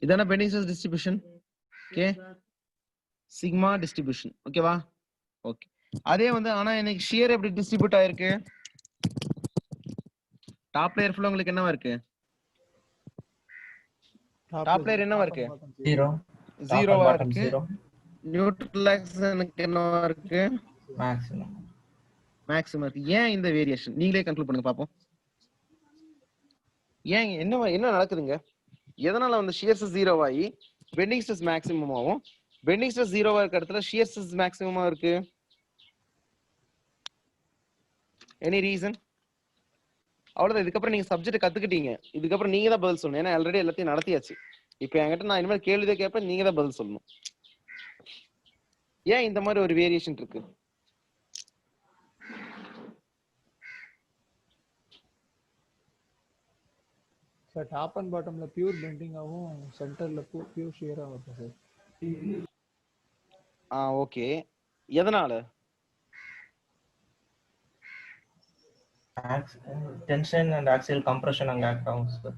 இதான bending stress distribution. Okay, sigma distribution. ஓகேவா? ஓகே, அதே வந்து ஆனா எனக்கு ஷியர் எப்படி டிஸ்ட்ரிபியூட் ஆயிருக்கு? டாப் லேயர் ஃபுல்லா உங்களுக்கு என்னவா இருக்கு? டாப் லேயர் என்னவா இருக்கு? 0. 0வா இருக்கு. நியூட்ரல் ஆக்சிஸ் எனக்கு என்னவா இருக்கு? மேக்ஸிமம் இருக்கு. ஏன் இந்த வேரியேஷன்? நீங்களே கன்க்ளூட் பண்ணுங்க பாப்போம். ஏன் என்ன நடக்குதுங்க? எதனால வந்து ஷியர் ஸ்ட்ரெஸ் 0 ஆகி பெண்டிங் ஸ்ட்ரெஸ் மேக்ஸிமம் ஆகும்? பெண்டிங் ஸ்ட்ரெஸ் 0வா இருக்க இடத்துல ஷியர் ஸ்ட்ரெஸ் மேக்ஸிமமா இருக்கு. Any reason? அவ்வளவுதான். இதுக்கப்புறம் நீங்க சப்ஜெக்ட் கத்துக்கிட்டீங்க. இதுக்கப்புறம் நீங்க தான் பதில் சொல்லணும். ஏன்னா ஆல்ரெடி எல்லாத்தையும் நடத்தியாச்சு. இப்போ என்கிட்ட நான் இனிமேல் கேள்விதான் கேட்பேன், நீங்க தான் பதில் சொல்லணும். ஏன் இந்த மாதிரி ஒரு வேரியேஷன் இருக்கு? சார் டாப் அண்ட் பாட்டம்ல பியூர் பெண்டிங்காகவும் சென்டர்ல பியூர் ஷியராக இருக்கும் சார். ஓகே. எதனால? டென்ஷன் அண்ட் ஆக்சியல் கம்ப்ரஷன் அங்க ஆக்ட் ஆகும் சார்.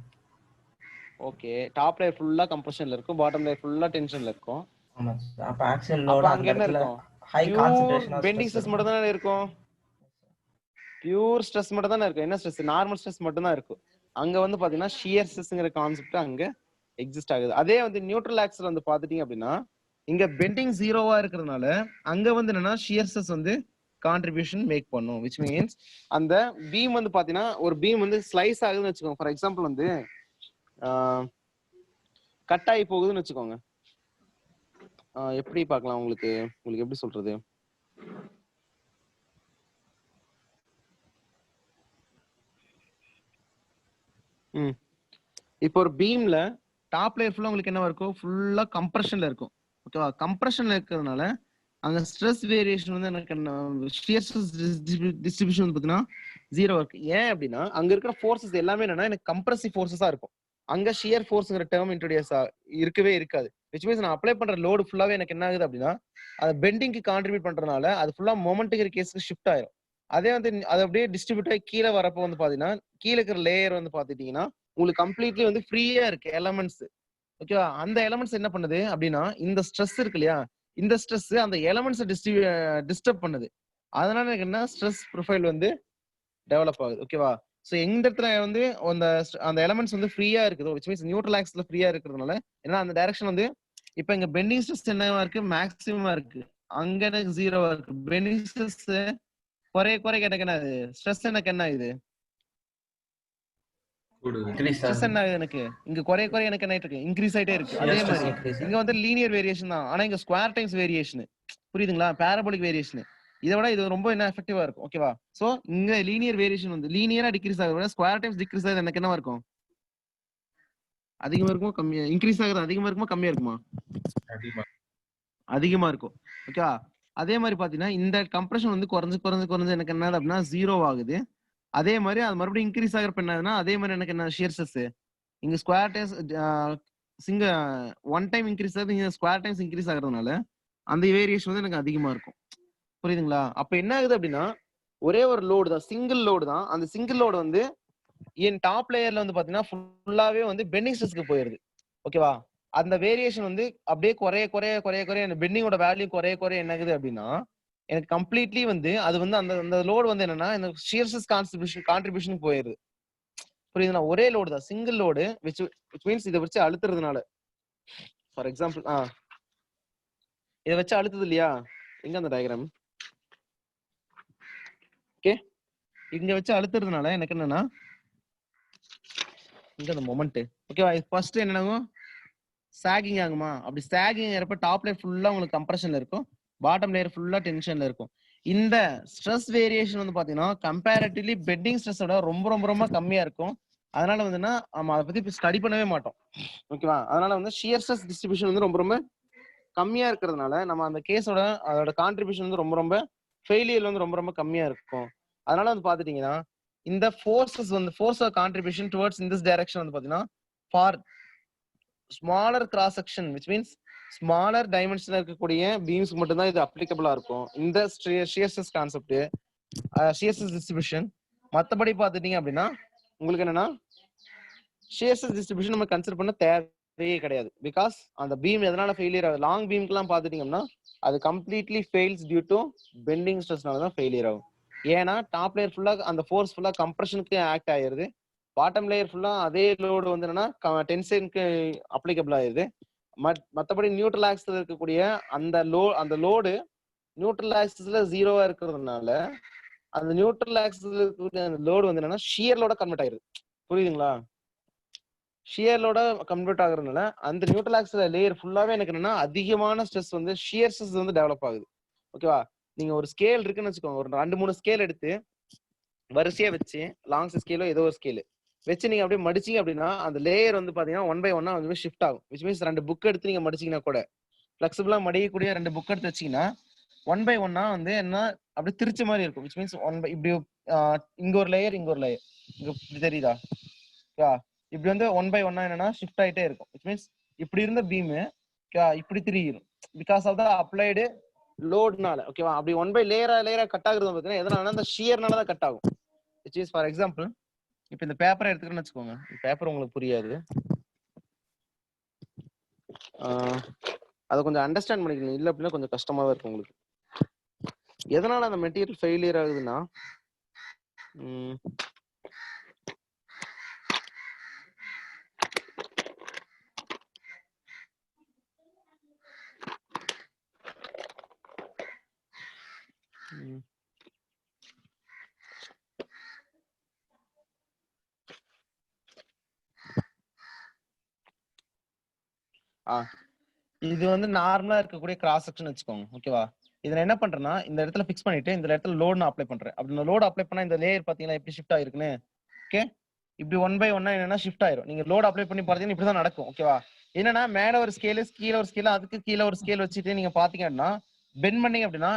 ஓகே. டாப் லேயர் ஃபுல்லா கம்ப்ரஷன்ல இருக்கும், பாட்டம் லேயர் ஃபுல்லா டென்ஷன்ல இருக்கும். ஆமா சார். அப்ப ஆக்சியல் அப்ப லோட் அங்க அந்த என்ன இடத்துல இருக்கும்? High concentration pure of bending stress மட்டும் தானே இருக்கும். பியூர் ஸ்ட்ரெஸ் மட்டும் தானே இருக்கும். என்ன ஸ்ட்ரெஸ்? நார்மல் ஸ்ட்ரெஸ் மட்டும் தான் இருக்கும். அங்க வந்து பாத்தீங்கன்னா ஷியர் ஸ்ட்ரெஸ்ங்கிற கான்செப்ட் அங்க எக்ஸிஸ்ட் ஆகுது. அதே வந்து நியூட்ரல் ஆக்ஸ்ல வந்து பாத்துட்டீங்க அப்படின்னா இங்க பெண்டிங் ஜீரோவா இருக்கிறதுனால அங்க வந்து என்னன்னா ஷியர் ஸ்ட்ரெஸ் வந்து கான்ட்ரிபியூஷன் மேக் பண்ணும். விச் மீன்ஸ் அந்த பீம் வந்து பாத்தீங்கன்னா ஒரு பீம் வந்து ஸ்லைஸ் ஆகுதுன்னு வச்சுக்கோங்க. ஃபார் எக்ஸாம்பிள் வந்து கட் ஆகி போகுதுன்னு வச்சுக்கோங்க. எப்படி பார்க்கலாம்? உங்களுக்கு எப்படி சொல்றது? இப்போ ஒரு பீம்ல டாப் லேயர் ஃபுல்லா உங்களுக்கு என்ன இருக்கும்? ஃபுல்லா கம்ப்ரஷன்ல இருக்கும். ஓகேவா? கம்ப்ரஷன்ல இருக்கிறதுனால அங்க ஸ்ட்ரெஸ் வேரியேஷன் வந்து எனக்கு ஷியர் ஸ்ட்ரெஸ் டிஸ்ட்ரிபியூஷன் வந்து பாத்தீங்கன்னா ஜீரோ இருக்கு. ஏன் அப்படின்னா அங்க இருக்கிற ஃபோர்ஸஸ் எல்லாமே என்னன்னா எனக்கு கம்ப்ரசிவ் ஃபோர்ஸஸா இருக்கும். அங்க ஷியர் ஃபோர்ஸ்ங்கிற டேர்ம் இன்ட்ரோடியூஸ் இருக்கவே இருக்காது. விச் மீன்ஸ் நான் அப்ளை பண்ற லோடு ஃபுல்லாவே எனக்கு என்ன ஆகுது அப்படின்னா அது பெண்டிங்க்கு கான்ட்ரிபியூட் பண்றதுனால அது ஃபுல்லா மொமெண்ட்டுங்கிற கேஸ்க்கு ஷிஃப்ட் ஆயிரும். அதே வந்து அது அப்படியே டிஸ்ட்ரிபியூட் ஆகி கீழே வரப்போ வந்து பாத்தீங்கன்னா கீழே இருக்கிற லேயர் வந்து பாத்துட்டீங்கன்னா உங்களுக்கு கம்ப்ளீட்லி வந்து ஃப்ரீயா இருக்கு எலமெண்ட்ஸ். ஓகேவா? அந்த எலமெண்ட்ஸ் என்ன பண்ணுது அப்படின்னா இந்த ஸ்ட்ரெஸ் இருக்கு இல்லையா, இந்த ஸ்ட்ரெஸ் அந்த எலமெண்ட்ஸ் டிஸ்டர்ப் பண்ணுது. அதனால எனக்கு என்ன ஸ்ட்ரெஸ் ப்ரொஃபைல் வந்து டெவலப் ஆகுது. ஓகேவா? சோ எந்த இடத்துல வந்து அந்த எலமெண்ட்ஸ் வந்து ஃப்ரீயா இருக்குது, விச் மீன்ஸ் நியூட்ரல் ஆக்ஸ்ல ஃப்ரீயா இருக்கிறதுனால ஏன்னா அந்த டைரக்ஷன் வந்து இப்ப இங்க பெண்டிங் ஸ்ட்ரெஸ் என்னவா இருக்கு? மேக்ஸிமமா இருக்கு. அங்க எனக்கு ஜீரோவா இருக்கு. பெண்டிங் ஸ்ட்ரெஸ் குறைய எனக்கு என்ன ஆகுது? ஸ்ட்ரெஸ் எனக்கு என்ன ஆகுது? ஸ்ட்ரெஸ் என்ன ஆகுது? எனக்கு இங்க குறைய எனக்கு என்ன ஆயிட்டு இருக்கு? இன்க்ரீஸ் ஆயிட்டே இருக்கு. அதே மாதிரி இங்க வந்து லீனியர் வேரியேஷன் தான், ஆனா இங்க ஸ்கொயர் டைம்ஸ் வேரியேஷன். புரியுதுங்களா? Parabolic variation. இதை விட இது ரொம்ப என்ன எஃபெக்டிவா இருக்கும். ஓகேவா? சோ இங்க லீனியர் வேரியேஷன் வந்து லீனியரா டிக்ரீஸ் ஆகுது, ஸ்கொயர் டைம்ஸ் டிக்ரீஸ் ஆகுது. எனக்கு என்னவா இருக்கும்? அதிகமா இருக்குமா கம்மியா? இன்க்ரீஸ் ஆகுது அதிகமா இருக்குமா கம்மியா இருக்குமா? அதிகமா இருக்கும். ஓகேவா? அதே மாதிரி பாத்தீங்கன்னா இந்த கம்ப்ரஷன் வந்து குறைஞ்சு எனக்கு என்ன அப்படின்னா ஜீரோ ஆகுது. அதே மாதிரி அது மறுபடியும் இன்க்ரீஸ் ஆகிறப்ப என்னதுன்னா அதே மாதிரி எனக்கு என்ன ஷியர் ஸ்ட்ரெஸ் இங்க square times one time increase ஆகுது, இங்க ஸ்கொயர் டைம்ஸ் இன்க்ரீஸ் ஆகுறதுனால அந்த வேரியேஷன் வந்து எனக்கு அதிகமா இருக்கும். புரியுதுங்களா? அப்ப என்ன ஆகுது அப்படின்னா ஒரே ஒரு லோடு தான், சிங்கிள் லோடு தான். அந்த சிங்கிள் லோடு வந்து என் டாப் லேயர்ல வந்து பாத்தீங்கன்னா ஃபுல்லாவே வந்து பெண்டிங் ஸ்ட்ரெஸ்க்கு போயிருது. ஓகேவா? அந்த வேரியேஷன் வந்து அப்படியே குறைய அந்த பெண்டிங்கோட வேல்யூ குறைய என்ன ஆகுது அப்படின்னா எனக்கு கம்ப்ளீட்லி வந்து அது வந்து அந்த லோடு வந்து என்னன்னா எனக்கு ஷியர் ஸ்ட்ரெஸ் கான்ட்ரிபியூஷன் போயிருது. புரியுதுங்களா? ஒரே லோடு தான், சிங்கிள் லோடு விச் மீன்ஸ் இதை வச்சு அழுத்துறதுனால. ஃபார் எக்ஸாம்பிள் இதை வச்சு அழுத்துது இல்லையா? எங்க அந்த டயக்ராம்? ஓகே, இங்க வச்சு அழுத்துறதுனால எனக்கு என்னன்னா இங்க அந்த மொமெண்ட். ஓகேவா? ஃபர்ஸ்ட் என்னன்னா சாகிங் ஆகுமா? அப்படி சாகிங் ஆகிறப்ப டாப் லேயர் ஃபுல்லா உங்களுக்கு கம்ப்ரஷன்ல இருக்கும், பாட்டம் லேயர் ஃபுல்லா டென்ஷன்ல இருக்கும். இந்த ஸ்ட்ரெஸ் வேரியேஷன் வந்து பாத்தீங்கன்னா கம்பேரிட்டிவ்லி பெண்டிங் ஸ்ட்ரெஸ்ஸோட ரொம்ப கம்மியா இருக்கும். அதனால வந்துன்னா நம்ம அதை பத்தி ஸ்டடி பண்ணவே மாட்டோம். ஓகேவா? அதனால வந்து ஷியர் ஸ்ட்ரெஸ் டிஸ்ட்ரிபியூஷன் வந்து ரொம்ப கம்மியா இருக்கிறதுனால நம்ம அந்த கேஸோட அதோட கான்ட்ரிபியூஷன் வந்து ரொம்ப ஃபெயிலியர் வந்து ரொம்ப கம்மியா இருக்கும். அதனால வந்து பாத்துட்டீங்கன்னா இந்த force of contribution towards in this direction வந்து பாத்தீங்கன்னா for smaller cross section which means smaller டைமென்ஷன்ல இருக்கக்கூடிய பீம்ஸ்க்கு மட்டும் தான் இது அப்ளிகபிளா இருக்கும். இந்த shear stress concept, shear stress distribution. மத்தபடி பாத்துட்டீங்க அப்படின்னா உங்களுக்கு என்னன்னா ஷியர் ஸ்ட்ரெஸ் டிஸ்ட்ரிபியூஷன் நம்ம கன்சிடர் பண்ண தேவையே கிடையாது. பிகாஸ் அந்த பீம் எதனால ஃபெயிலியர் ஆகுது? லாங் பீம்க்குலாம் பாத்துட்டீங்கன்னா அது completely fails due to bending ஸ்ட்ரெஸ்னால தான் ஃபெயிலியர் ஆகும். ஏன்னா டாப் லேயர் ஃபுல்லா அந்த ஃபோர்ஸ் ஃபுல்லா கம்ப்ரஷனுக்கு ஆக்ட் ஆயிருது, பாட்டம் லேயர் ஃபுல்லா அதே லோடு வந்து என்னன்னா டென்ஷனுக்கு அப்ளிகபிள் ஆயிருது. மற்றபடி நியூட்ரல் ஆக்சிஸ்ல இருக்கக்கூடிய அந்த லோடு நியூட்ரல் ஆக்சிஸ்ல ஜீரோவா இருக்கிறதுனால அந்த நியூட்ரல் ஆக்சிஸ்ல இருக்கக்கூடிய அந்த லோடு வந்து என்னன்னா ஷியர்லோட கன்வெர்ட் ஆயிருது. புரியுதுங்களா? ஷியர்லோட கன்வெர்ட் ஆகுறதுனால அந்த நியூட்ரல் ஆக்சிஸ்ல லேயர் ஃபுல்லாவே எனக்கு என்னன்னா அதிகமான ஸ்ட்ரெஸ் வந்து ஷியர் ஸ்ட்ரெஸ் வந்து டெவலப் ஆகுது. ஓகேவா? நீங்க ஒரு ஸ்கேல் இருக்குன்னு வச்சுக்கோங்க, ஒரு 2-3 ஸ்கேல் எடுத்து வரிசையா வச்சு லாங் ஸ்கேலோ ஏதோ ஒரு ஸ்கேல் வச்சு நீங்க அப்படியே மடிச்சீங்க அப்படின்னா அந்த லேயர் வந்து பாத்தீங்கன்னா 1 by 1 வந்து ஷிஃப்ட் ஆகும். விச் மீன்ஸ் 2 புக் எடுத்து நீங்க மடிச்சீங்கன்னா கூட ஃபிளெக்சிபிளா மடியக்கூடிய 2 புக் எடுத்து வச்சீங்கன்னா 1 by 1 வந்து என்ன அப்படியே திருச்ச மாதிரி இருக்கும். விச் மீன்ஸ் இப்படி இங்க ஒரு லேயர் இங்க ஒரு லேயர் இங்க தெரியுதா? இப்படி வந்து 1/1 என்னன்னா ஷிஃப்ட் ஆயிட்டே இருக்கும். விச் மீன்ஸ் இப்படி இருந்த பீம் இப்படி திரியும் பிகாஸ் ஆஃப் த அப்ளைடு லோட்னால. ஓகேவா? அப்படி 1 லேயரா கட் ஆகுறது பார்த்தீங்கன்னா எதனால அந்த ஷியர்னால தான் கட் ஆகும். விச் இஸ் ஃபார் எக்ஸாம்பிள் இப்போ இந்த பேப்பரை எடுத்துக்கிறேன்னு வச்சுக்கோங்க. பேப்பர் உங்களுக்கு புரியாது, அதை கொஞ்சம் அண்டர்ஸ்டாண்ட் பண்ணிக்கணும். இல்லை அப்படின்னா கொஞ்சம் கஷ்டமா தான் இருக்கும் உங்களுக்கு. எதனால அந்த மெட்டீரியல் ஃபெயிலியர் ஆகுதுன்னா இது வந்து நார்மலா இருக்கக்கூடிய கிராஸ் செக்ஷன் வச்சுக்கோங்க. ஓகேவா? இதை என்ன பண்றேன்னா இந்த இடத்துல ஃபிக்ஸ் பண்ணிட்டு இந்த இடத்துல லோட் நான் அப்ளை பண்றேன். அப்படி லோட் அப்ளை பண்ணா இந்த லேயர் பாத்தீங்கன்னா எப்படி ஷிஃப்ட் ஆயிருக்குன்னு. ஓகே, இப்படி 1/1 என்னன்னா ஷிஃப்ட் ஆயிரும். நீங்க லோட் அப்ளை பண்ணி பாத்தீங்கன்னா இப்படிதான் நடக்கும். ஓகேவா? என்னன்னா மேல ஒரு ஸ்கேலு, கீழே ஒரு ஸ்கேல், அதுக்கு கீழே ஒரு ஸ்கேல் வச்சுட்டு நீங்க பாத்தீங்க அப்படின்னா பெண்ட் பண்ணீங்க அப்படின்னா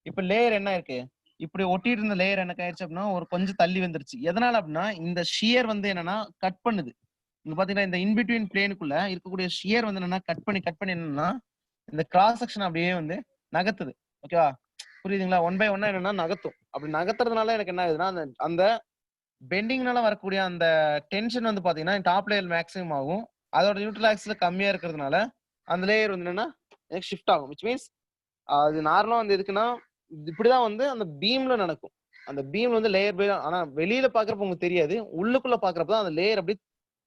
இப்ப லேயர் என்ன இருக்கு, இப்படி ஒட்டிட்டு இருந்த லேயர் என்ன ஆயிடுச்சு அப்படின்னா ஒரு கொஞ்சம் தள்ளி வந்துருச்சு. எதனால அப்படின்னா இந்த ஷியர் வந்து என்னன்னா கட் பண்ணுது. இங்க பாத்தீங்கன்னா இந்த இன்பிட்வீன் பிளேனுக்குள்ள இருக்கக்கூடிய ஷியர் வந்து என்னன்னா கட் பண்ணி என்னன்னா இந்த கிராஸ் செக்ஷன் அப்படியே வந்து நகர்த்துது. ஓகேவா? புரியுதுங்களா? 1/1 என்னன்னா நகர்த்தும். அப்படி நகர்த்துறதுனால எனக்கு என்ன ஆகுதுன்னா அந்த பெண்டிங்னால வரக்கூடிய அந்த டென்ஷன் வந்து பாத்தீங்கன்னா டாப் லேயர் மேக்ஸிமம் ஆகும். அதோட நியூட்ரல் ஆக்சிஸ்ல கம்மியா இருக்கிறதுனால அந்த லேயர் வந்து என்னன்னா ஷிஃப்ட் ஆகும். விச் மீன்ஸ் அது நார்மலா வந்து எதுக்குன்னா இப்படிதான் வந்து அந்த பீம்ல நடக்கும். அந்த பீம் வந்து லேயர் பை, ஆனா வெளியில பாக்குறப்ப உங்களுக்கு தெரியாது, உள்ளுக்குள்ள பாக்குறப்பதான் அந்த லேயர் அப்படி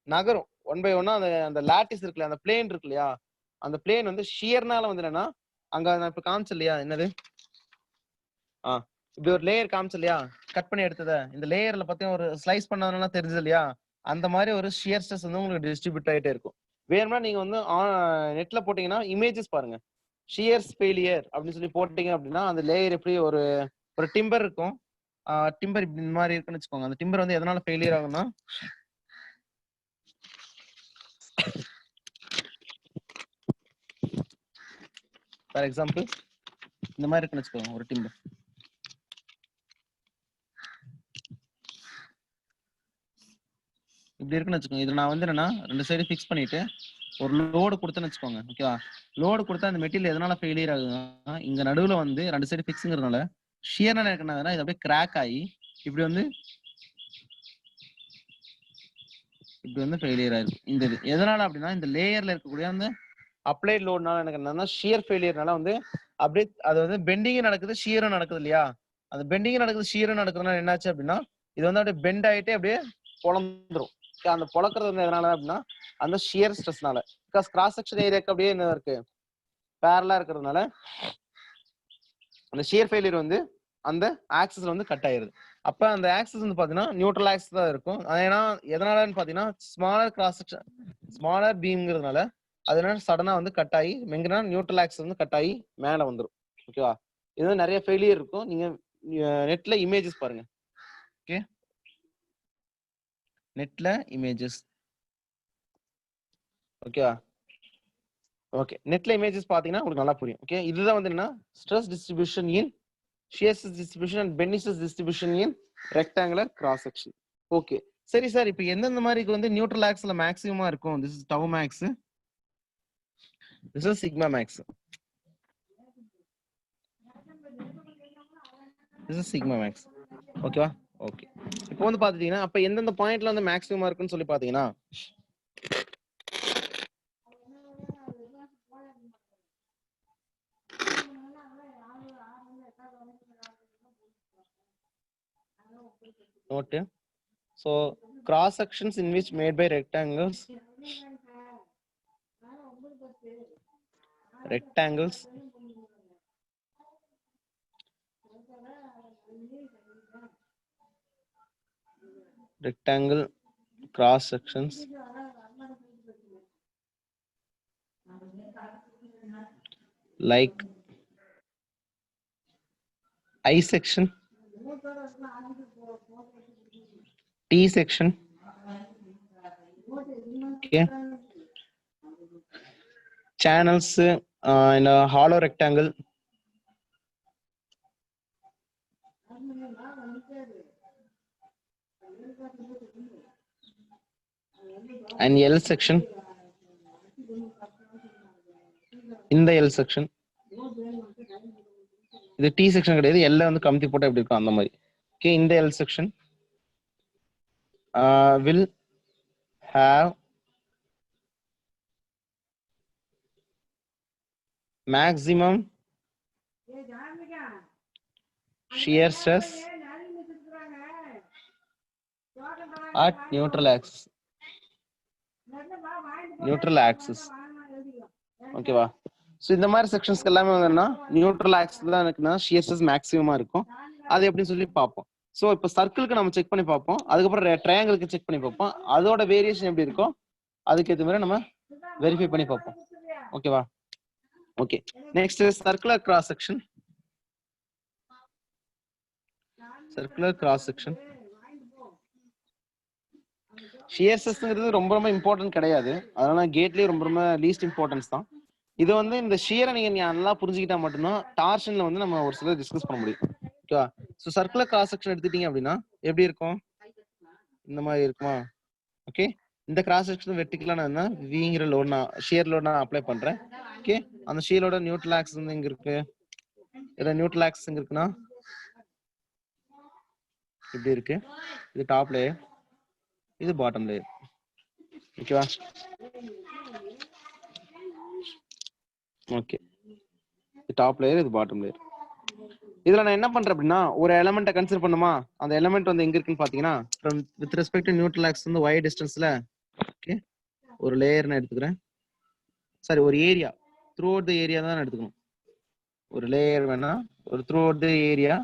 நகரும் 1/1. அந்த லாட்டிஸ் இருக்குல்ல, அந்த பிளேன் இருக்கு இல்லையா, அந்த பிளேன் வந்து ஷியர்னால வந்து என்னன்னா அங்க நான் இப்ப காமிச்சு இல்லையா, என்னது இப்படி ஒரு லேயர் காமிச்சு இல்லையா, கட் பண்ணி எடுத்தத இந்த லேயர்ல பார்த்தீங்கன்னா ஒரு ஸ்லைஸ் பண்ணதுனால தெரிஞ்சது இல்லையா, அந்த மாதிரி ஒரு ஷியர் ஸ்ட்ரெஸ் வந்து உங்களுக்கு டிஸ்ட்ரிபியூட் ஆகிட்டே இருக்கும். வேணும்னா நீங்க வந்து நெட்ல போட்டீங்கன்னா இமேஜஸ் பாருங்க, ஷியர்ஸ் ஃபெயிலியர் அப்படின்னு சொல்லி போட்டீங்க அப்படின்னா அந்த லேயர் எப்படி ஒரு டிம்பர் இருக்கும். டிம்பர் இப்படி இந்த மாதிரி இருக்குன்னு வச்சுக்கோங்க. அந்த டிம்பர் வந்து எதனால ஃபெயிலியர் ஆகும்னா ஃபார் எக்ஸாம்பிள் இந்த மாதிரி இருக்குன்னு வச்சுக்கோங்க. ஒரு டிம்பர் இப்படி இருக்குன்னு வச்சுக்கோங்க. இது நான் வந்து என்னன்னா 2 சைடு ஃபிக்ஸ் பண்ணிட்டு ஒரு லோடு கொடுத்தேன்னு வச்சுக்கோங்க. ஓகேவா? லோடு கொடுத்தா அந்த மெட்டீரியல் எதனால ஃபெயிலியர் ஆகுதுன்னா இங்க நடுவுல வந்து 2 சைடு ஃபிக்ஸுங்கிறதுனால ஷியர்னால எனக்கு என்னதுன்னா இது அப்படியே கிராக் ஆகி இப்படி வந்து ஃபெயிலியர் ஆயிருக்கு. இந்த இது எதனால அப்படின்னா இந்த லேயர்ல இருக்கக்கூடிய அந்த அப்ளைட் லோட்னால எனக்கு என்னன்னா ஷியர் ஃபெயிலியர்னால வந்து அப்படியே அது வந்து பெண்டிங்கும் நடக்குது, ஷியரும் நடக்குது இல்லையா. அந்த பெண்டிங்கும் நடக்குது, ஷியரும் நடக்குதுனால என்னாச்சு அப்படின்னா இது வந்து அப்படியே பெண்ட் ஆயிட்டே அப்படியே பொழந்துரும். அந்த பொழக்கிறது வந்து எதனால அப்படின்னா அந்த ஷியர் ஸ்ட்ரெஸ்னால. பிகாஸ் கிராஸ் செக்ஷன் ஏரியாக்கு அப்படியே என்ன இருக்கு, பேரலா இருக்கிறதுனால அந்த ஷியர் ஃபெயிலியர் வந்து அந்த ஆக்சிஸ்ல வந்து கட் ஆயிருது. அப்ப அந்த ஆக்சிஸ் வந்து பாத்தீங்கன்னா நியூட்ரல் ஆக்சிஸ் தான் இருக்கும். ஏன்னா எதனாலன்னு பாத்தீங்கன்னா ஸ்மாலர் கிராஸ் செக்ஷன், ஸ்மாலர் பீம்ங்கிறதுனால அதனால சடனா வந்து கட் ஆகி எங்கன்னா நியூட்ரல் ஆக்சிஸ் வந்து கட் ஆகி மேல வந்துடும். ஓகேவா? இது நிறைய ஃபெயிலியர் இருக்கும். நீங்க நெட்ல இமேஜஸ் பாருங்க. ஓகே, நெட்ல இமேஜஸ். ஓகேவா? ஓகே, நெட்ல இமேஜஸ் பாத்தீங்கன்னா உங்களுக்கு நல்லா புரியும். ஓகே, இதுதான் வந்து என்ன stress distribution in shear stress distribution and bending stress distribution in rectangular cross section. Okay சரி சார், இப்போ எந்தெந்த மாதிரி வந்து நியூட்ரல் ஆக்ஸ்ல மேக்ஸிமமா இருக்கும்? this is tau max, this is sigma max, this is sigma max. ஓகேவா? ஓகே, இப்போ வந்து பாத்தீங்கன்னா அப்ப எந்தெந்த பாயிண்ட்ல வந்து மேக்ஸிமமா இருக்குன்னு சொல்லி பாத்தீங்கன்னா note. So cross sections in which made by rectangles rectangle cross sections like I section, T section, okay, channels in a hollow rectangle, and L section இந்த L section இது T section கிடையாது, L வந்து கம்பி போட்டா எப்படி இருக்கும் அந்த மாதிரி. ஓகே, இந்த L section will have maximum shear stress at neutral axis. ஓகேவா? ஸோ இந்த மாதிரி செக்ஷன்ஸ்க்கு எல்லாமே வந்து நியூட்ரல் ஆக்சிஸ் தான் எனக்குன்னா ஷியர் ஸ்ட்ரெஸ் மேக்ஸிமமா இருக்கும். அது எப்படின்னு சொல்லி பார்ப்போம். ஸோ இப்போ சர்க்கிளுக்கு நம்ம செக் பண்ணி பார்ப்போம், அதுக்கப்புறம் ட்ரையாங்கிளுக்கு செக் பண்ணி பார்ப்போம், அதோட வேரியேஷன் எப்படி இருக்கும் அதுக்கு ஏற்ற மாதிரி நம்ம வெரிஃபை பண்ணி பார்ப்போம். ஓகேவா? Okay, next circular cross section. Circular cross section shear ஸ்ட்ரெஸ்ங்கிறது ரொம்ப ரொம்ப இம்பார்ட்டன்ட் கிடையாது, அதனால கேட்லயே ரொம்ப ரொம்ப லீஸ்ட் இம்பார்ட்டன்ஸ் தான். இது வந்து இந்த ஷியரை நீங்க நல்லா புரிஞ்சுக்கிட்டா மட்டும்தான் டார்ஷன்ல வந்து நம்ம ஒரு சில டிஸ்கஸ் பண்ண முடியும். ஓகேவா? ஸோ சர்க்குலர் கிராஸ் செக்ஷன் எடுத்துட்டீங்க அப்படின்னா எப்படி இருக்கும்? இந்த மாதிரி இருக்குமா? ஓகே, இந்த கிராஸ் செக்ஷன் வெர்டிகலா நான் என்ன விங்கிற லோட் நான் ஷியர் லோட் நான் அப்ளை பண்றேன். ஓகே, அந்த ஷியரோட நியூட்ரல் ஆக்சிஸ் வந்து எங்க இருக்கு? இதுல நியூட்ரல் ஆக்சிஸ் எங்க இருக்குன்னா இப்படி இருக்கு. இது டாப் லேயர், இது பாட்டம் லேயர். ஓகேவா? ஓகே, இது டாப் லேயர், இது பாட்டம் லேயர். இதுல நான் என்ன பண்றேன் அப்படின்னா ஒரு எலமெண்ட்டை கன்சிடர் பண்ணுமா, அந்த எலமெண்ட் வந்து எங்க இருக்குன்னு பாத்தீங்கன்னா with respect to neutral axis வந்து y டிஸ்டன்ஸ்ல ஓகே ஒரு லேயர் நான் எடுத்துக்கிறேன். சாரி, ஒரு area through out the area தான் எடுத்துக்கணும். ஒரு லேயர் வேணா ஒரு த்ரூ அவுட் தி ஏரியா,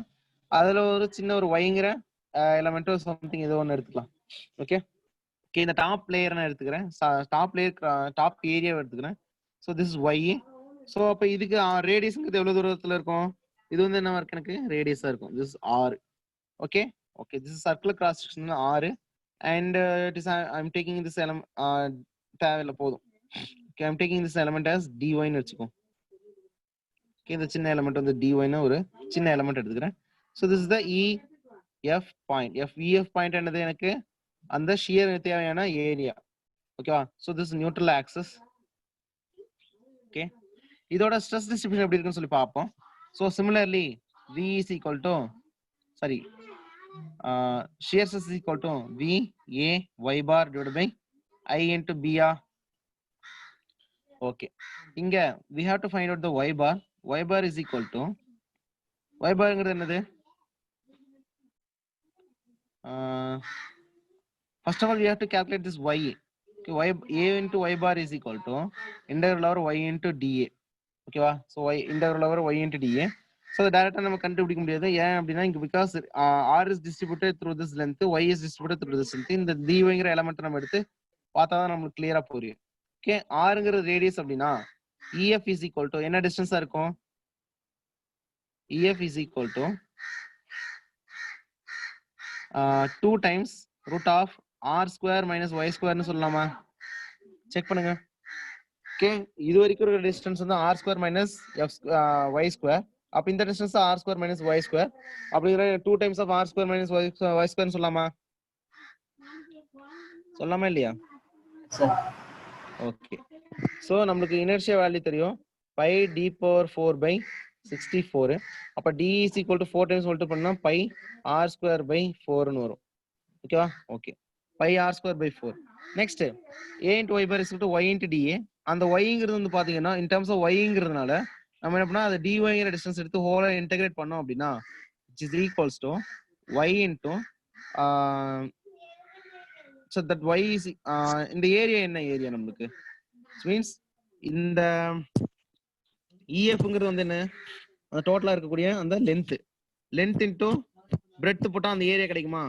அதுல ஒரு சின்ன ஒரு வைங்கிற எலமெண்ட்டோ சம்திங் ஏதோ ஒன்று எடுத்துக்கலாம். ஓகே ஓகே, இந்த டாப் லேயர் நான் எடுத்துக்கிறேன், டாப் லேயர் டாப் ஏரியாவை எடுத்துக்கிறேன். So this is y. So அப்போ இதுக்கு ரேடியஸ்ங்கிறது எவ்வளவு தூரத்துல இருக்கும்? இது வந்து என்ன இருக்கு? எனக்கு ரேடியஸா இருக்கும். This is r. Okay okay, this is circular cross section r and it is I'm taking this element தேவையில்ல போதும். Okay, I'm taking this element as dy ன்னு வெச்சுக்கோ. ஓகே, இந்த சின்ன எலிமெண்ட் வந்து dy ன்னு ஒரு சின்ன எலிமெண்ட் எடுத்துக்கிறேன். So this is the EF point. EF point என்னது? எனக்கு அந்த ஷியர் தேவையான ஏரியா. ஓகேவா? So this is neutral axis. Okay, இதோட ஸ்ட்ரெஸ் டிஸ்ட்ரிபியூஷன் எப்படி இருக்குன்னு சொல்லி பார்ப்போம். So similarly V is equal to shear stress is equal to V A y bar divided by I into B. Okay, இங்க we have to find out the y bar. Y bar is equal to y bar ங்கிறது என்னது? First of all we have to calculate this y. Okay, y a into y bar is equal to integral over y into dA. ஓகேவா? So y integral over y into dA. So டைரக்டா நம்ம கண்டுபிடிக்க முடியாது. ஏன் அப்படின்னா இங்க because r is distributed through this length, y is distributed through this length. இந்த dyங்கிற element நம்ம எடுத்து பார்த்தா தான் நம்மளுக்கு கிளியரா புரியும். ஓகே, rங்கிறது ரேடியஸ் அப்படின்னா EF is equal to என்ன டிஸ்டன்ஸா இருக்கும்? EF is equal to 2 times root of r square minus y square னு சொல்லலாமா? செக் பண்ணுங்க. ஓகே, இது வரைக்கும் இருக்கிற டிஸ்டன்ஸ் வந்து r square minus y square. அப்ப இந்த distance r square minus y square அப்படிங்கிற 2 times of r square minus y square சொல்லலாமா? சொல்லலாமா இல்லையா? ஓகே, சோ நமக்கு இனர்ஷியா வேல்யூ தெரியும் pi d power 4 by 64. அப்ப d is equal to 4 times multiply பண்ணா pi r square by 4 ன்னு வரும். ஓகேவா? Okay, pi r square by 4. Next a into y bar is equal to y into dA. அந்த yங்கிறது வந்து பாத்தீங்கன்னா in terms of yங்கிறதுனால நம்ம என்ன பண்ணா அந்த dyங்கிற டிஸ்டன்ஸ் எடுத்து ஹோலா இன்டகிரேட் பண்ணோம் அப்படின்னா which is equals to y into so that y is இந்த ஏரியா என்ன ஏரியா நமக்கு மீன்ஸ் இந்த EFங்கிறது வந்து என்ன? அந்த டோட்டலா இருக்கக்கூடிய அந்த லென்த் இன்டு பிரெத் போட்டா அந்த ஏரியா கிடைக்குமா?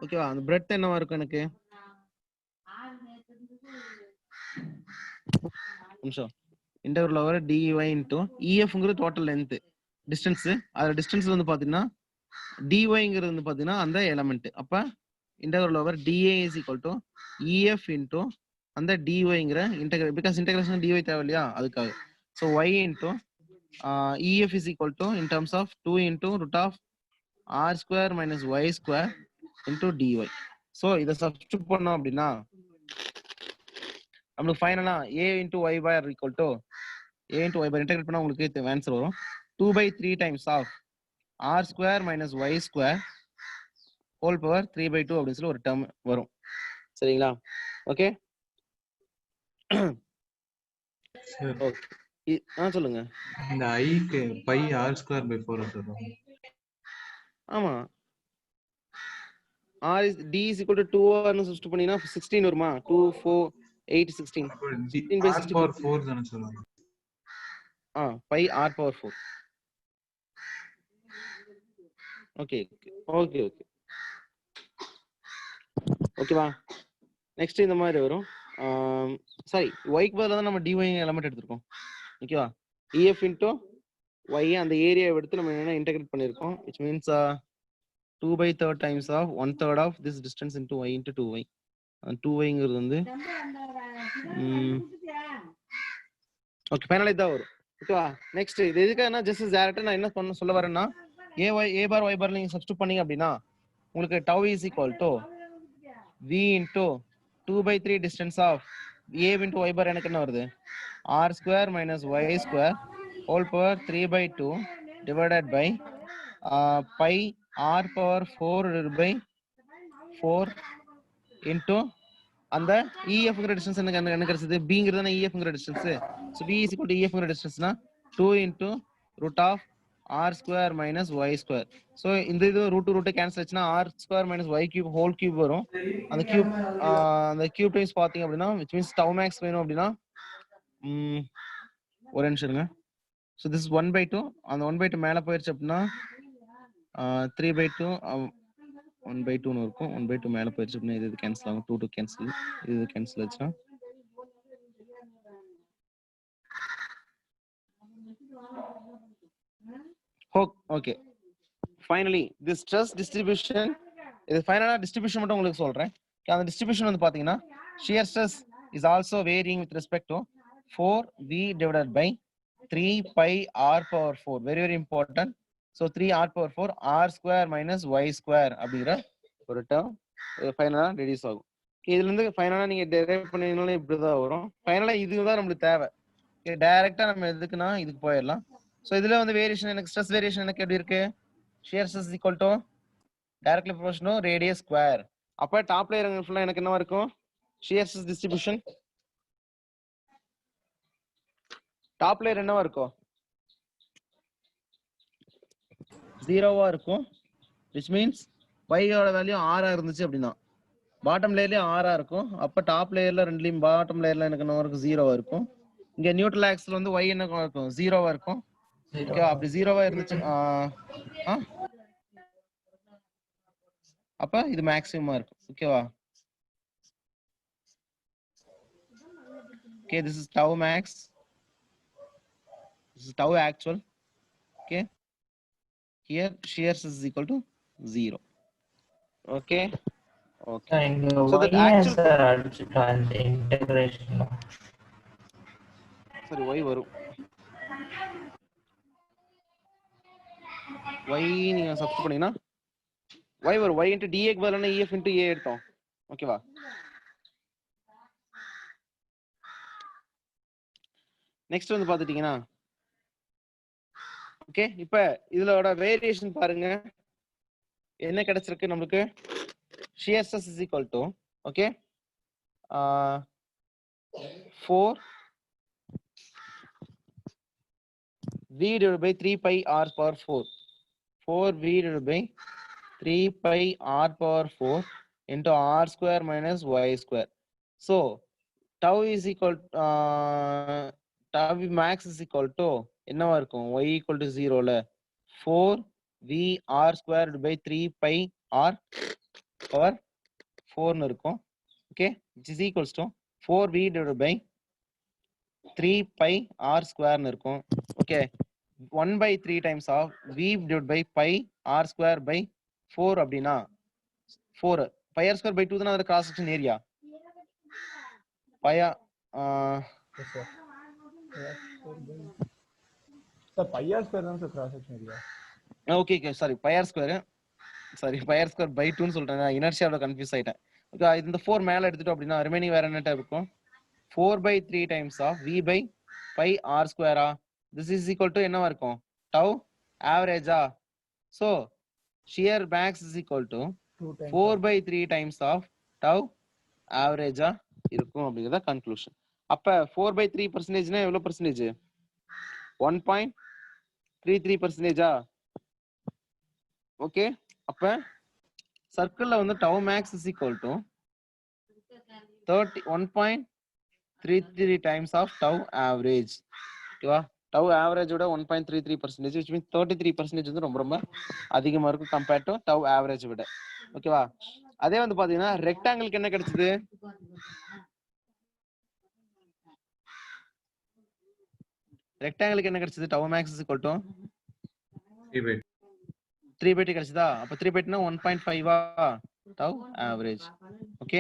ஓகேவா? அந்த பிரெத் என்னவா இருக்கும் எனக்கு? நிமிஷம், இன்டகிரல் ஓவர் dy இன்டு EFங்கிறது டோட்டல் லென்த் டிஸ்டன்ஸ். அதுல டிஸ்டன்ஸ் வந்து பாத்தீங்கன்னா dyங்கிறது வந்து பாத்தீங்கன்னா அந்த எலிமெண்ட். அப்ப integral over dA is equal to EF into அந்த dyங்கிற இன்டகிரேட், பிகாஸ் இன்டகிரேஷன் dy தேவை இல்லையா அதுக்காக. So y into EF is equal to in terms of 2 into root of r square minus y square into dy. So இத substitute பண்ணோம் அப்படின்னா நமக்கு ஃபைனலா a into y bar equal to a into y bar integrate பண்ணா உங்களுக்கு answer வரும் 2/3 times of r square minus y square whole power 3/2 அப்படின்னு சொல்லி ஒரு டேர்ம் வரும். சரிங்களா? ஓகே Sir, ஓகே சொல்லுங்க. இந்த ஐக்கு pi r square by 4 சொல்றோம். ஆமா r is d is equal to 2 ன்னு சப்ஸ்டிட்யூட் பண்ணீங்கன்னா 16 வருமா? 2 4 8 16 அப்ப 16 by r 64 power 4 தானே சொல்லுவாங்க. pi r power 4. Okay okay okay ஓகேவா? நெக்ஸ்ட் இந்த மாதிரி வரும். சாரி ஒய்க்கு பதிலாக தான் நம்ம dy எலமெண்ட் எடுத்திருக்கோம். ஓகேவா? ef into y அந்த ஏரியாவை எடுத்து நம்ம என்ன இன்டகிரேட் பண்ணிருக்கோம், which means 2/3 times of 1/3 of this distance into y into 2y. 2yங்கிறது வந்து ஓகே ஃபைனலா இதான் வரும். ஓகேவா? நெக்ஸ்ட் இது எதுக்காகனா ஜஸ்ட் டேரக்டா நான் என்ன சொல்ல வரேன்னா a bar y bar நீங்க சப்ஸ்டிட்யூட் பண்ணீங்க அப்படின்னா உங்களுக்கு tau is equal to v into 2/3 distance of a into y bar எனக்கு என்ன வருது r square minus y square whole power 3/2 divided by pi r power 4 divided by 4 into அந்த EF ங்கற distance என்ன கிடைச்சது b ங்கிறது தான EF ங்கற distance. So b is equal to EF ங்கற டிஸ்டன்ஸ்னா 2 into root of r square minus y square. சோ இந்த இது ரூட் கேன்சல் ஆச்சுனா r square minus y cube whole cube வரும். அந்த கியூப் டைம்ஸ் பாத்தீங்க அப்படினா which means tau max வேணும் அப்படினா ஒரு நிமிஷம் இருங்க. so this is 1/2 அந்த 1/2 மேல போயிருச்சு அப்படினா 3/2 1/2 ன்னு இருக்கும். 1/2 மேல போயிருச்சு அப்படினா இது கேன்சல் ஆகும். 2 கேன்சல், இது கேன்சல் ஆச்சுனா okay finally this stress distribution இது ஃபைனலா டிஸ்ட்ரிபியூஷன் மட்டும் உங்களுக்கு சொல்றேன். அந்த டிஸ்ட்ரிபியூஷன் வந்து பாத்தீங்கன்னா shear stress is also varying with respect to 4v divided by 3 pi r power 4. very very important. so 3 r power 4 r square minus y square அப்படிங்கிற ஒரு டேர்ம் ஃபைனலா ரெடியூஸ் ஆகும். இதுல இருந்து ஃபைனலா நீங்க டெரைவ் பண்ணீங்கனாலும் இப்படிதான் வரும். ஃபைனலா இதுதான் நம்மளுக்கு தேவை. டைரக்டா நம்ம எதுக்குன்னா இதுக்கு போயிடலாம். சோ இதுல வந்து வேரியேஷன் எனக்கு ஸ்ட்ரெஸ் வேரியேஷன் எனக்கு எப்படி இருக்கு shear stress is equal to directly proportional radius square. அப்ப டாப் லேயர் ஃபுல்லா எனக்கு என்னவா இருக்கும் shear stress distribution top layer என்னவா இருக்கும் 0வா இருக்கும். which means y ஓட வேல்யூ 6 இருந்துச்சு அப்படினா பாட்டம் லேயர்லயும் 6 இருக்கும். அப்ப டாப் லேயர்ல ரெண்டுலயும் பாட்டம் லேயர்ல எனக்கு என்ன இருக்கும் 0வா இருக்கும். இங்க நியூட்ரல் ஆக்சிஸ்ல வந்து y என்ன இருக்கும் 0வா இருக்கும். ஓகே அப்படி 0வா இருந்துச்சு அப்ப இது மேக்ஸிமமா இருக்கும். ஓகேவா? okay this is tau max, this is tau actual. okay here shear stress is equal to 0. okay okay so the actual and integration sorry y வரும் y நீங்க சப்ஸ்டிட்யூட் பண்ணீங்கன்னா y வரும் y into dA க்கு பதிலா ef into a எடுத்தோம். ஓகேவா? Next வந்து பாத்துட்டீங்கன்னா ஓகே இப்ப இதோட வேரியேஷன் பாருங்க என்ன கிடைச்சிருக்கு நமக்கு shear stress is equal to okay 4v divided by 3 pi r power 4 4v divided by 3 pi r power 4 into r square minus y square. so tau is equal tau max is equal to என்னவா இருக்கும் y equal to 0 ல 4v r square by 3 pi r power 4 ன்னு இருக்கும். okay which is equals to 4v divided by 3 pi r square ன்னு இருக்கும். okay 1/3 times of v divided by pi r square by 4 அப்படின்னா 4 pi r square by 2 தான அதோட cross section area pi sir pi r square தான் sir cross section area. okay sorry pi r square sorry pi r square by 2 ன்னு சொல்லிட்டேன், இனர்ஷியாவில் confuse ஆயிட்டேன். Okay, இந்த 4 மேலே எடுத்துட்டோம் அப்படின்னா ரிமைனிங் வேற என்ன இருக்கும்? 4/3 times of v by pi r ஸ்கொயரா. திஸ் இஸ் ஈக்குவல் டு என்னவா இருக்கும்? டவ் ஆவரேஜா. So shear max is equal to 4/3 times of tau ஆவரேஜா இருக்கும் அப்படிங்கிறத கன்க்ளூஷன். அப்ப 4/3% எவ்வளவு பர்சன்டேஜ்? 1.33%. ஓகே, அப்ப சர்க்கிள்ல வந்து tau max is equal to 1.33 times of tau average. ஓகேவா? டவ் ஆவரேஜ் விட 1.33%, which means 33% வந்து ரொம்ப ரொம்ப அதிகமா இருக்கும் கம்பேர்ட் டு டவ் ஆவரேஜ் விட. ஓகேவா? அதே வந்து பாத்தீங்கன்னா ரெக்டாங்கிளுக்கு என்ன கிடைச்சது? ரெக்டாங்கிளுக்கு என்ன கிடைச்சது? Tau max is equal to 3/2 கிடைச்சதா? அப்ப 3/2 1.5 tau average. Okay,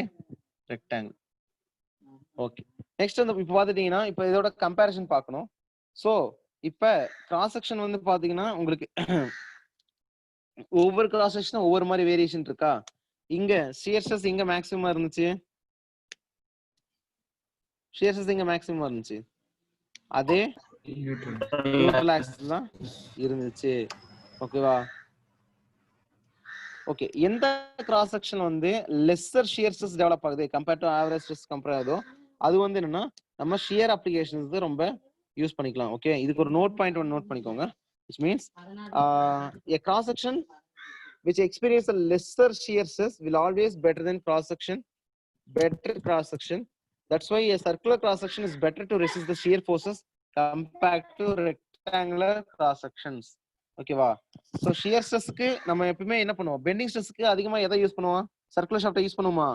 rectangle. Okay, next வந்து இப்போ பாத்துட்டீங்கன்னா இப்போ இதோட கம்பேரிசன் பார்க்கணும். ஸோ இப்போ கிராஸ் செக்ஷன் வந்து பாத்தீங்கன்னா உங்களுக்கு ஒவ்வொரு கிராஸ் செக்ஷனும் ஒவ்வொரு மாதிரி வேரியேஷன் இருக்கா? இங்க சிஎஸ்எஸ் இங்க மேக்ஸிமம் இருந்துச்சு, சிஎஸ்எஸ் இங்க மேக்ஸிமம் இருந்துச்சு, அதே நியூட்ரல் ஆக்சிஸ் தான் இருந்துச்சு. ஓகேவா? ஓகே, எந்த கிராஸ் செக்ஷன் வந்து லெஸ்ஸர் ஷியர் ஸ்ட்ரெஸ் டெவலப் ஆகுது compared to average stress compare ஆகுதோ அது வந்து என்னன்னா நம்ம ஷியர் அப்ளிகேஷன்ஸ் ரொம்ப யூஸ் பண்ணிக்கலாம். ஓகே, இதுக்கு ஒரு நோட் பாயிண்ட் ஒன்று நோட் பண்ணிக்கோங்க. which means a cross section which experience a lesser shear stress will always better than cross section that's why a circular cross section is better to resist the shear forces compared to rectangular cross sections. ஓகேவா? So shear ஸ்ட்ரெஸ்க்கு நம்ம எப்பவுமே என்ன பண்ணுவோம்? Bending ஸ்ட்ரெஸ்க்கு அதிகமா எதை use பண்ணுவோம்? Circular shaft use பண்ணுவோமா?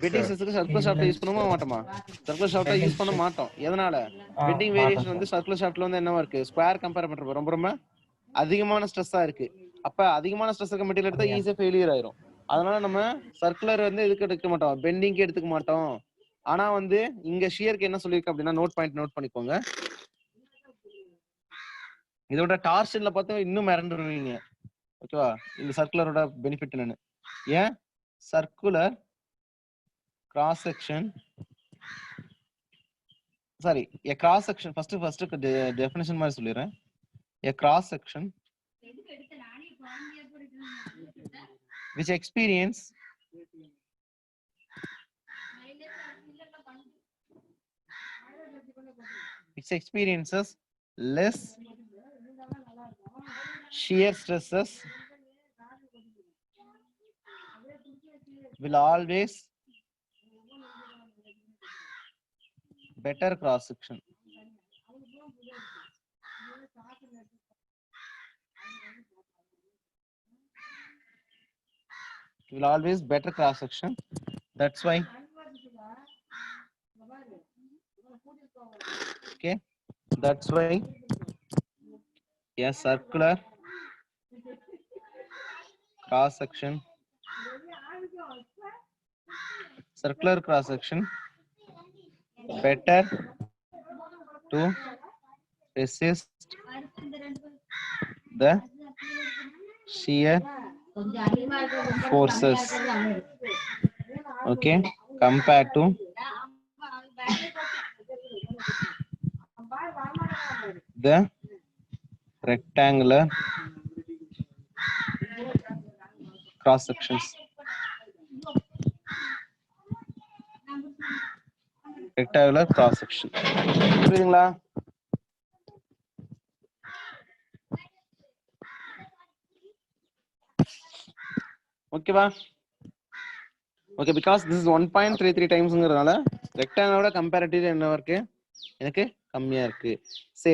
Bending ஸ்ட்ரெஸ்க்கு circular shaft use பண்ணுவோமா மாட்டோமா? சர்க்குலர் ஷாஃப்ட் யூஸ் பண்ண மாட்டோம். எதனால? பெண்டிங் வேரியேஷன் வந்து சர்க்குலர் ஷாஃப்ட்ல வந்து என்னவா இருக்கு? ஸ்கொயர் கம்பேர் பண்றப்ப ரொம்ப ரொம்ப அதிகமான ஸ்ட்ரெஸ்ஸா இருக்கு. அப்ப அதிகமான ஸ்ட்ரெஸ் இருக்க மெட்டீரியல் எடுத்தா ஈஸியா ஃபெயிலியர் ஆயிரும். அதனால நம்ம சர்க்குலர் வந்து எதுக்கு எடுக்க மாட்டோம்? பெண்டிங்க்கு எடுத்துக்க மாட்டோம். ஆனா வந்து இங்க ஷியருக்கு என்ன சொல்லிருக்கு அப்படின்னா நோட் பாயிண்ட் நோட் பண்ணிக்கோங்க. இதோட டார்ஷன்ல பார்த்தா இன்னும் மிரண்டுருவீங்க. ஓகேவா? இந்த சர்க்குலரோட பெனிஃபிட் என்னன்னு. ஏன் circular cross section sorry a cross section first definition மாதிரி சொல்லிறேன். a cross section which experiences less shear stresses will always better cross section. Will always better cross section. That's why. Okay, that's why a circular cross section better to resist the shear forces, okay, compared to the rectangular cross sections. Rectangular cross section. புரியுதுங்களா? ஓகேவா? Okay, because this is 1.33 டைம்ஸ்ங்கிறதுனால ரெக்டாங்கிளோட comparative என்ன இருக்கு? எனக்கு கம்மியா இருக்கு. சரி.